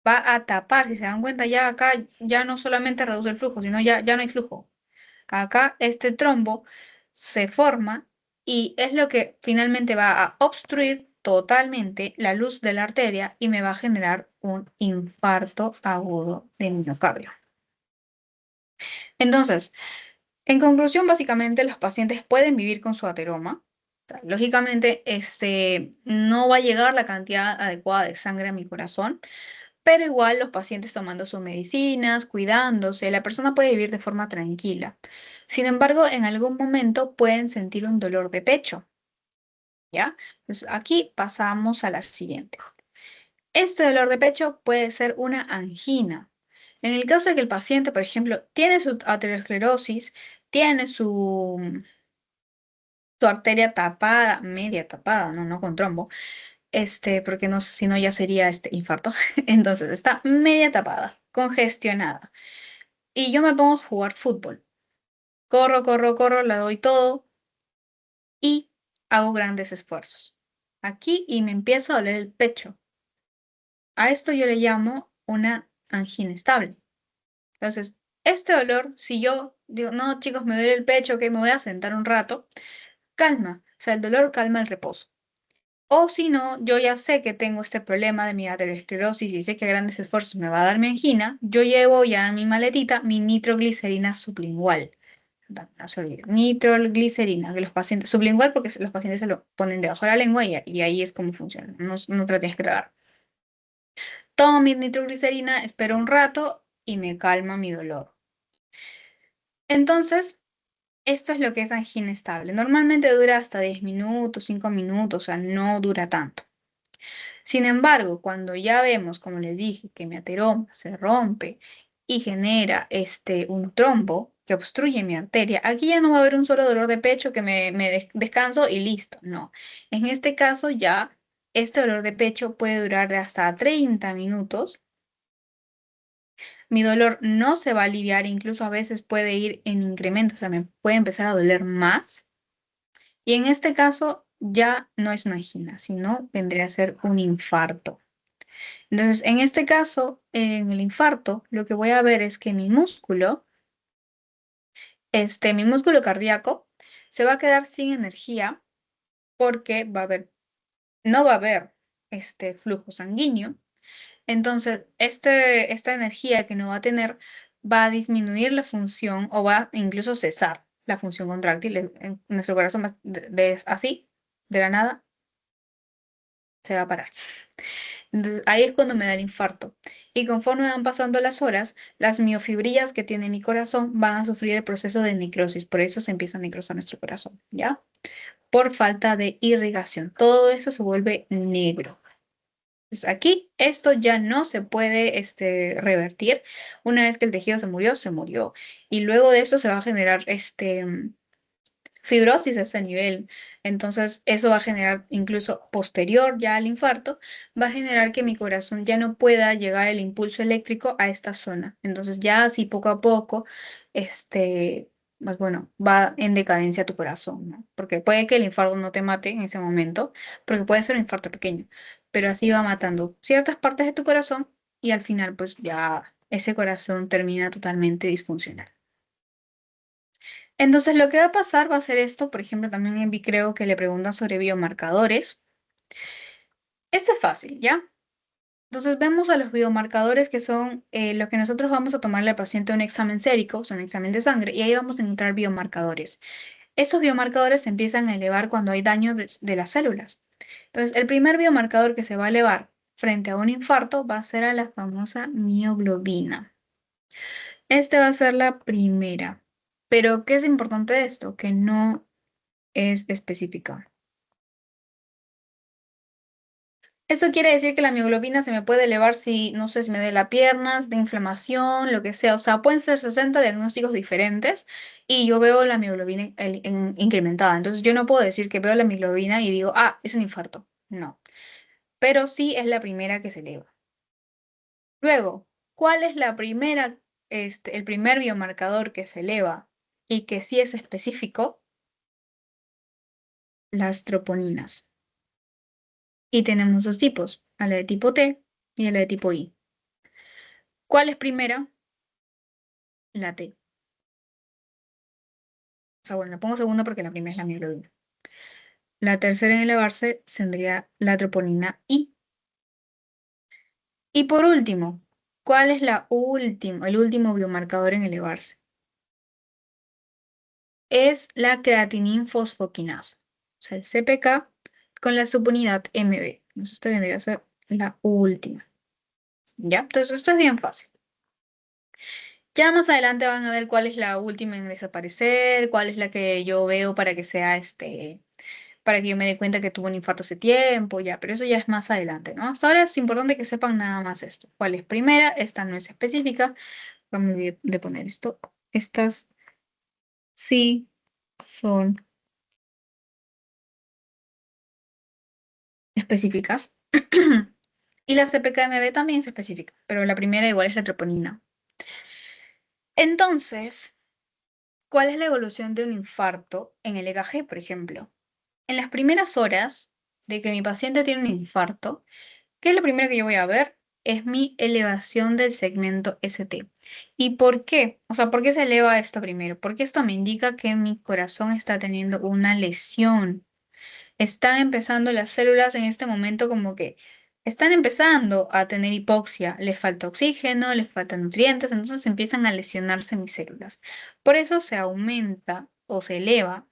S1: va a tapar. Si se dan cuenta, ya acá ya no solamente reduce el flujo, sino ya no hay flujo. Acá este trombo se forma y es lo que finalmente va a obstruir totalmente la luz de la arteria y me va a generar un infarto agudo de miocardio. Entonces, en conclusión, básicamente los pacientes pueden vivir con su ateroma. Lógicamente, no va a llegar la cantidad adecuada de sangre a mi corazón, pero igual los pacientes tomando sus medicinas, cuidándose, la persona puede vivir de forma tranquila. Sin embargo, en algún momento pueden sentir un dolor de pecho, ¿ya? Pues aquí pasamos a la siguiente. Este dolor de pecho puede ser una angina. En el caso de que el paciente, por ejemplo, tiene su aterosclerosis, tiene su arteria tapada, media tapada, no con trombo, porque no, si no ya sería infarto. Entonces está media tapada, congestionada. Y yo me pongo a jugar fútbol. Corro, corro, corro, la doy todo y hago grandes esfuerzos. Aquí y me empieza a doler el pecho. A esto yo le llamo una angina estable. Entonces, este dolor, si yo digo, no, chicos, me duele el pecho, que me voy a sentar un rato, calma. O sea, el dolor calma el reposo. O si no, yo ya sé que tengo este problema de mi aterosclerosis y sé que a grandes esfuerzos me va a dar mi angina, yo llevo ya en mi maletita mi nitroglicerina sublingual. No se olviden, nitroglicerina, que los pacientes, sublingual porque los pacientes se lo ponen debajo de la lengua y ahí es como funciona, no te la tienes que tragar. Tomo mi nitroglicerina, espero un rato y me calma mi dolor. Entonces, esto es lo que es angina estable. Normalmente dura hasta 10 minutos, 5 minutos, o sea, no dura tanto. Sin embargo, cuando ya vemos, como les dije, que mi ateroma se rompe y genera un trombo, que obstruye mi arteria, aquí ya no va a haber un solo dolor de pecho que descanso y listo. No. En este caso ya este dolor de pecho puede durar de hasta 30 minutos. Mi dolor no se va a aliviar, incluso a veces puede ir en incremento, o sea, me puede empezar a doler más. Y en este caso ya no es una angina, sino vendría a ser un infarto. Entonces, en este caso, en el infarto, lo que voy a ver es que mi músculo cardíaco, se va a quedar sin energía porque no va a haber este flujo sanguíneo. Entonces, esta energía que no va a tener va a disminuir la función o va a incluso cesar la función contráctil en nuestro corazón, así, de la nada, se va a parar. Entonces, ahí es cuando me da el infarto. Y conforme van pasando las horas, las miofibrillas que tiene mi corazón van a sufrir el proceso de necrosis. Por eso se empieza a necrosar nuestro corazón, ¿ya? Por falta de irrigación. Todo eso se vuelve negro. Pues aquí esto ya no se puede revertir. Una vez que el tejido se murió, se murió. Y luego de eso se va a generar fibrosis a ese nivel. Entonces, eso va a generar, incluso posterior ya al infarto, va a generar que mi corazón ya no pueda llegar el impulso eléctrico a esta zona. Entonces, ya así poco a poco, pues bueno, va en decadencia tu corazón, ¿no? Porque puede que el infarto no te mate en ese momento, porque puede ser un infarto pequeño, pero así va matando ciertas partes de tu corazón y al final, pues ya ese corazón termina totalmente disfuncional. Entonces, lo que va a pasar va a ser esto, por ejemplo, también en creo que le preguntan sobre biomarcadores. Esto es fácil, ¿ya? Entonces, vemos a los biomarcadores que son lo que nosotros vamos a tomarle al paciente un examen sérico, o sea, un examen de sangre, y ahí vamos a encontrar biomarcadores. Estos biomarcadores se empiezan a elevar cuando hay daño de las células. Entonces, el primer biomarcador que se va a elevar frente a un infarto va a ser a la famosa mioglobina. Este va a ser la primera. Pero, ¿qué es importante de esto? Que no es específica. Eso quiere decir que la mioglobina se me puede elevar si, no sé, si me duele la piernas, de inflamación, lo que sea. O sea, pueden ser 60 diagnósticos diferentes y yo veo la mioglobina incrementada. Entonces yo no puedo decir que veo la mioglobina y digo, ah, es un infarto. No. Pero sí es la primera que se eleva. Luego, ¿cuál es el primer biomarcador que se eleva y que sí es específico? Las troponinas. Y tenemos dos tipos, a la de tipo T y a la de tipo I. ¿Cuál es primera? La T. O sea, bueno, la pongo segunda porque la primera es la mioglobina. La tercera en elevarse tendría la troponina I. Y por último, ¿cuál es el último biomarcador en elevarse? Es la creatininfosfoquinasa. O sea, el CPK con la subunidad MB. Entonces, esta vendría a ser la última. ¿Ya? Entonces, esto es bien fácil. Ya más adelante van a ver cuál es la última en desaparecer, cuál es la que yo veo para que sea para que yo me dé cuenta que tuvo un infarto hace tiempo, ya, pero eso ya es más adelante, ¿no? Hasta ahora es importante que sepan nada más esto. ¿Cuál es primera? Esta no es específica. Vamos de poner esto. Estas sí son específicas. Y la CPKMB también es específica, pero la primera igual es la troponina. Entonces, ¿cuál es la evolución de un infarto en el EKG, por ejemplo? En las primeras horas de que mi paciente tiene un infarto, ¿qué es lo primero que yo voy a ver? Es mi elevación del segmento ST. ¿Y por qué? O sea, ¿por qué se eleva esto primero? Porque esto me indica que mi corazón está teniendo una lesión. Están empezando las células en este momento como que están empezando a tener hipoxia. Les falta oxígeno, les faltan nutrientes, entonces empiezan a lesionarse mis células. Por eso se aumenta o se eleva,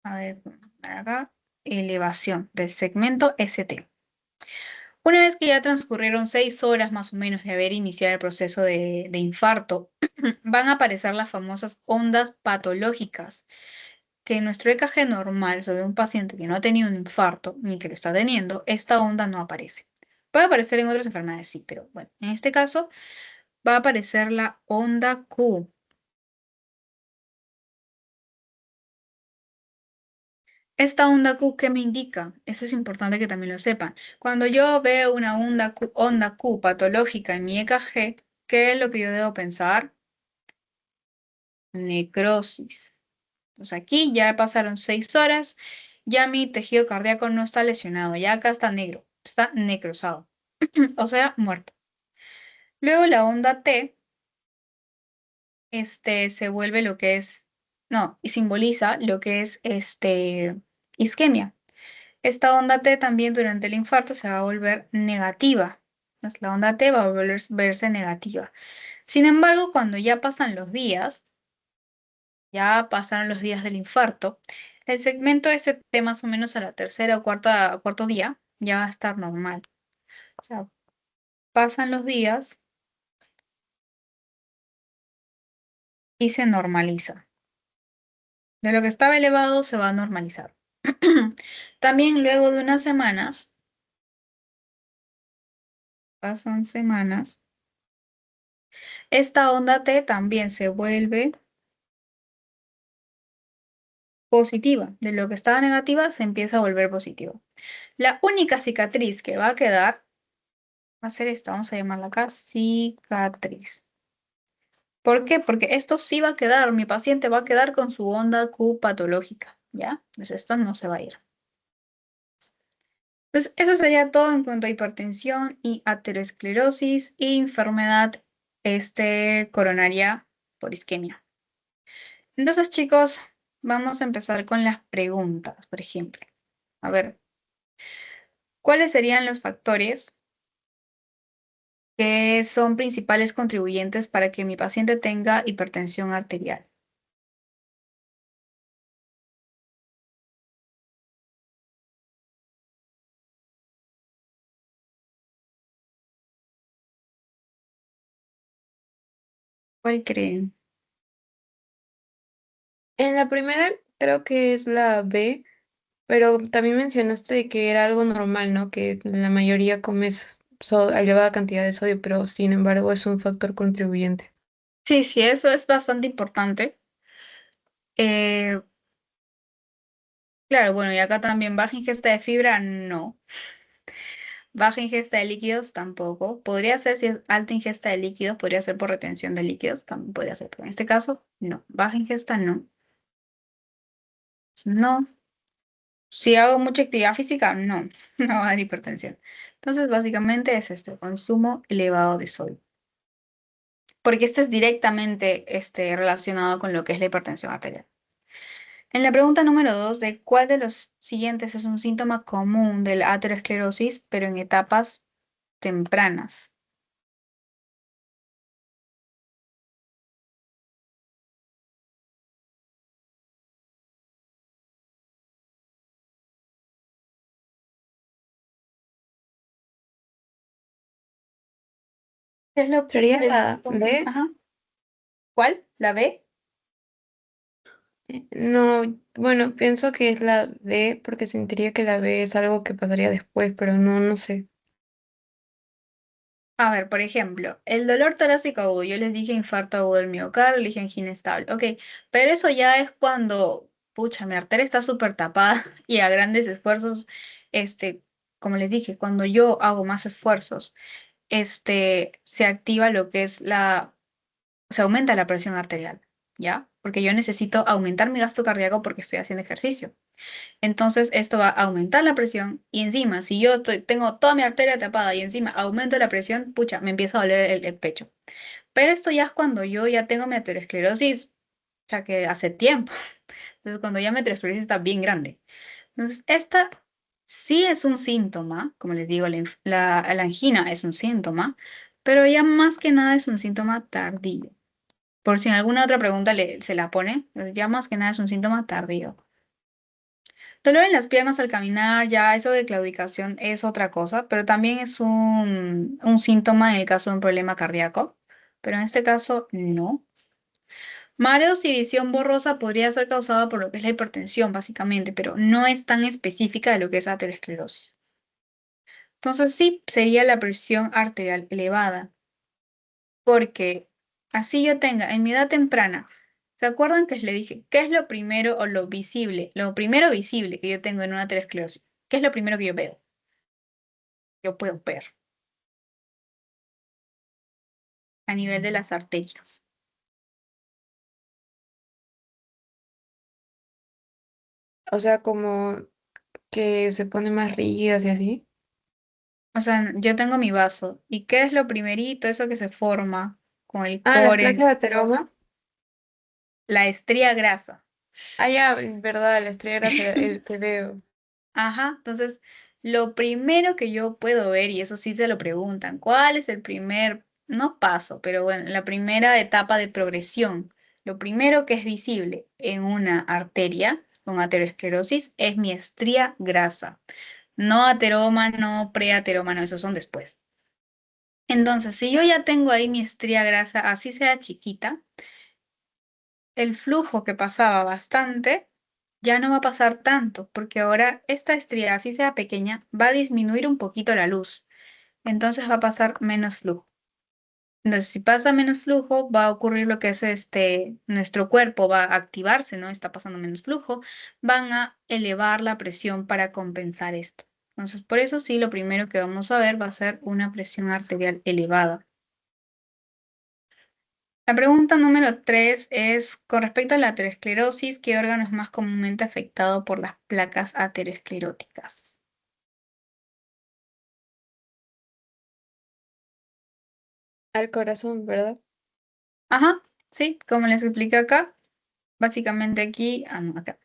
S1: a ver, acá, elevación del segmento ST. Una vez que ya transcurrieron 6 horas más o menos de haber iniciado el proceso de infarto, van a aparecer las famosas ondas patológicas, que en nuestro EKG normal, o sea, de un paciente que no ha tenido un infarto ni que lo está teniendo, esta onda no aparece. Puede aparecer en otras enfermedades, sí, pero bueno, en este caso va a aparecer la onda Q. Esta onda Q, ¿qué me indica? Eso es importante que también lo sepan. Cuando yo veo una onda Q patológica en mi EKG, ¿qué es lo que yo debo pensar? Necrosis. Entonces aquí ya pasaron 6 horas, ya mi tejido cardíaco no está lesionado, ya acá está negro, está necrosado, o sea, muerto. Luego la onda T, se vuelve lo que es, no, y simboliza lo que es, isquemia. Esta onda T también durante el infarto se va a volver negativa. Entonces, la onda T va a verse negativa. Sin embargo, cuando ya pasaron los días del infarto, el segmento ST más o menos a la tercera o cuarto día ya va a estar normal. O sea, pasan los días y se normaliza. De lo que estaba elevado se va a normalizar. También luego de unas semanas, pasan semanas, esta onda T también se vuelve positiva. De lo que estaba negativa se empieza a volver positivo. La única cicatriz que va a quedar va a ser esta, vamos a llamarla acá cicatriz. ¿Por qué? Porque esto sí va a quedar, mi paciente va a quedar con su onda Q patológica, ¿ya? Entonces esto no se va a ir. Entonces eso sería todo en cuanto a hipertensión y aterosclerosis y enfermedad coronaria por isquemia. Entonces, chicos, vamos a empezar con las preguntas, por ejemplo. A ver, ¿cuáles serían los factores que son principales contribuyentes para que mi paciente tenga hipertensión arterial? ¿Cuál creen?
S2: En la primera creo que es la B, pero también mencionaste de que era algo normal, ¿no? Que la mayoría comes elevada cantidad de sodio, pero sin embargo es un factor contribuyente.
S1: Sí, sí, eso es bastante importante. Eh, claro, bueno, y acá también baja ingesta de fibra, no. Baja ingesta de líquidos, tampoco. Podría ser si es alta ingesta de líquidos, podría ser por retención de líquidos, también podría ser, pero en este caso, no. Baja ingesta, no. No. Si hago mucha actividad física, no, no va a dar hipertensión. Entonces, básicamente es este consumo elevado de sodio. Porque este es directamente relacionado con lo que es la hipertensión arterial. En la pregunta número 2, ¿de cuál de los siguientes es un síntoma común de la aterosclerosis, pero en etapas tempranas? ¿Qué es
S2: ¿Sería
S1: el
S2: la
S1: síntoma?
S2: D?
S1: Ajá. ¿Cuál? ¿La B?
S2: No, bueno, pienso que es la D porque sentiría que la B es algo que pasaría después, pero no, no sé.
S1: A ver, por ejemplo, el dolor torácico agudo. Yo les dije infarto agudo del miocardio, les dije angina estable. Ok, pero eso ya es cuando, pucha, mi arteria está súper tapada y a grandes esfuerzos, como les dije, cuando yo hago más esfuerzos, se activa lo que es se aumenta la presión arterial, ¿ya? Porque yo necesito aumentar mi gasto cardíaco porque estoy haciendo ejercicio. Entonces, esto va a aumentar la presión y encima, si yo tengo toda mi arteria tapada y encima aumento la presión, pucha, me empieza a doler el pecho. Pero esto ya es cuando yo ya tengo mi aterosclerosis, o sea, que hace tiempo. Entonces, cuando ya mi aterosclerosis está bien grande. Entonces, esta sí es un síntoma, como les digo, la angina es un síntoma, pero ya más que nada es un síntoma tardío. Por si en alguna otra pregunta se la pone, ya más que nada es un síntoma tardío. Dolor en las piernas al caminar, ya eso de claudicación es otra cosa, pero también es un síntoma en el caso de un problema cardíaco, pero en este caso no. Mareos y visión borrosa podría ser causada por lo que es la hipertensión, básicamente, pero no es tan específica de lo que es aterosclerosis. Entonces sí, sería la presión arterial elevada. porque así yo tenga en mi edad temprana, ¿se acuerdan que le dije qué es lo primero o lo visible? Lo primero visible que yo tengo en una aterosclerosis. ¿Qué es lo primero que yo veo? Yo puedo ver a nivel de las arterias.
S2: O sea, como que se pone más rígidas y así.
S1: O sea, yo tengo mi vaso. ¿Y qué es lo primerito? Eso que se forma con el
S2: Ah, las
S1: core,
S2: placas de ateroma.
S1: la estría grasa.
S2: Ah, ya, en verdad, la estrella grasa, el que veo.
S1: Ajá, entonces lo primero que yo puedo ver, y eso sí se lo preguntan, ¿cuál es el primer, no paso, pero bueno, la primera etapa de progresión? Lo primero que es visible en una arteria con aterosclerosis es mi estría grasa. No ateroma, no preateroma, no, esos son después. Entonces, si yo ya tengo ahí mi estría grasa, así sea chiquita, el flujo que pasaba bastante ya no va a pasar tanto, porque ahora esta estría, así sea pequeña, va a disminuir un poquito la luz. Entonces va a pasar menos flujo. Entonces, si pasa menos flujo, va a ocurrir lo que es nuestro cuerpo va a activarse, ¿no? Está pasando menos flujo, van a elevar la presión para compensar esto. Entonces, por eso sí, lo primero que vamos a ver va a ser una presión arterial elevada. La pregunta número 3 es, con respecto a la aterosclerosis, ¿qué órgano es más comúnmente afectado por las placas ateroscleróticas?
S2: Al corazón, ¿verdad?
S1: Ajá, sí, como les expliqué acá, básicamente aquí, no, acá.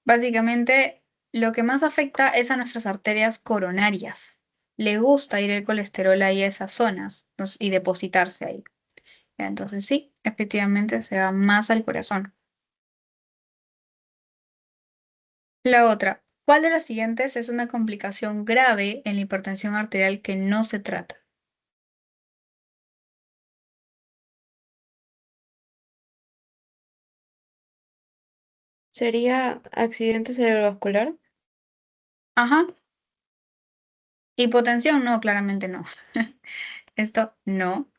S1: Básicamente, lo que más afecta es a nuestras arterias coronarias. Le gusta ir el colesterol ahí a esas zonas y depositarse ahí. Entonces, sí, efectivamente se va más al corazón. La otra, ¿cuál de las siguientes es una complicación grave en la hipertensión arterial que no se trata?
S2: ¿Sería accidente cerebrovascular?
S1: Ajá, hipotensión, no, claramente no. Esto no.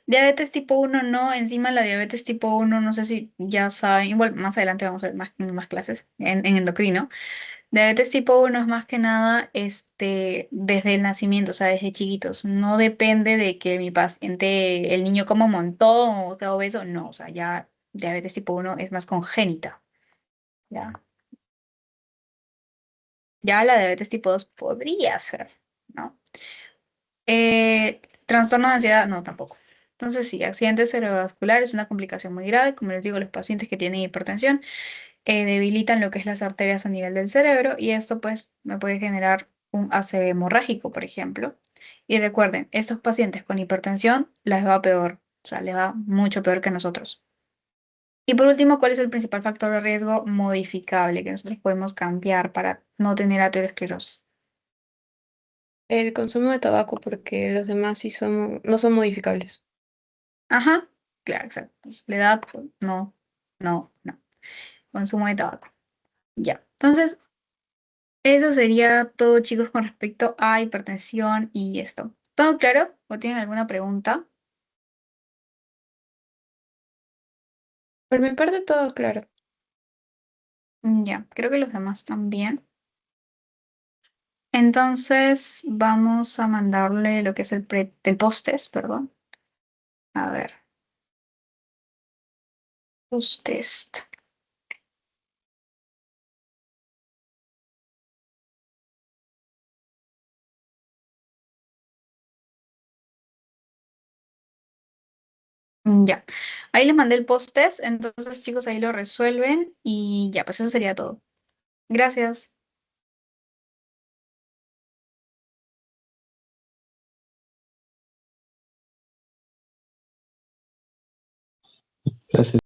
S1: Diabetes tipo uno no, encima la diabetes tipo uno no sé si ya saben, igual más adelante vamos a ver más clases en endocrino. Diabetes tipo uno es más que nada desde el nacimiento, o sea, desde chiquitos. No depende de que mi paciente, el niño coma un montón o sea obeso, no, o sea, ya diabetes tipo uno es más congénita, ¿ya? Ya la diabetes tipo 2 podría ser, ¿no? Trastorno de ansiedad, no, tampoco. Entonces, sí, accidente cerebrovascular es una complicación muy grave. Como les digo, los pacientes que tienen hipertensión debilitan lo que es las arterias a nivel del cerebro y esto pues me puede generar un ACV hemorrágico, por ejemplo. Y recuerden, estos pacientes con hipertensión les va peor, o sea, les va mucho peor que a nosotros. Y por último, ¿cuál es el principal factor de riesgo modificable que nosotros podemos cambiar para no tener aterosclerosis?
S2: El consumo de tabaco, porque los demás sí son, no son modificables.
S1: Ajá, claro, exacto. Pues, la edad, pues, no, no, no. Consumo de tabaco. Ya. Entonces, eso sería todo, chicos, con respecto a hipertensión y esto. ¿Todo claro? ¿O tienen alguna pregunta?
S2: Por mi parte, todo claro.
S1: Ya, creo que los demás también. Entonces, vamos a mandarle lo que es el post-test, perdón. A ver, post-test. Ya. Ahí les mandé el post-test, entonces, chicos, ahí lo resuelven y ya, pues eso sería todo. Gracias.
S3: Gracias.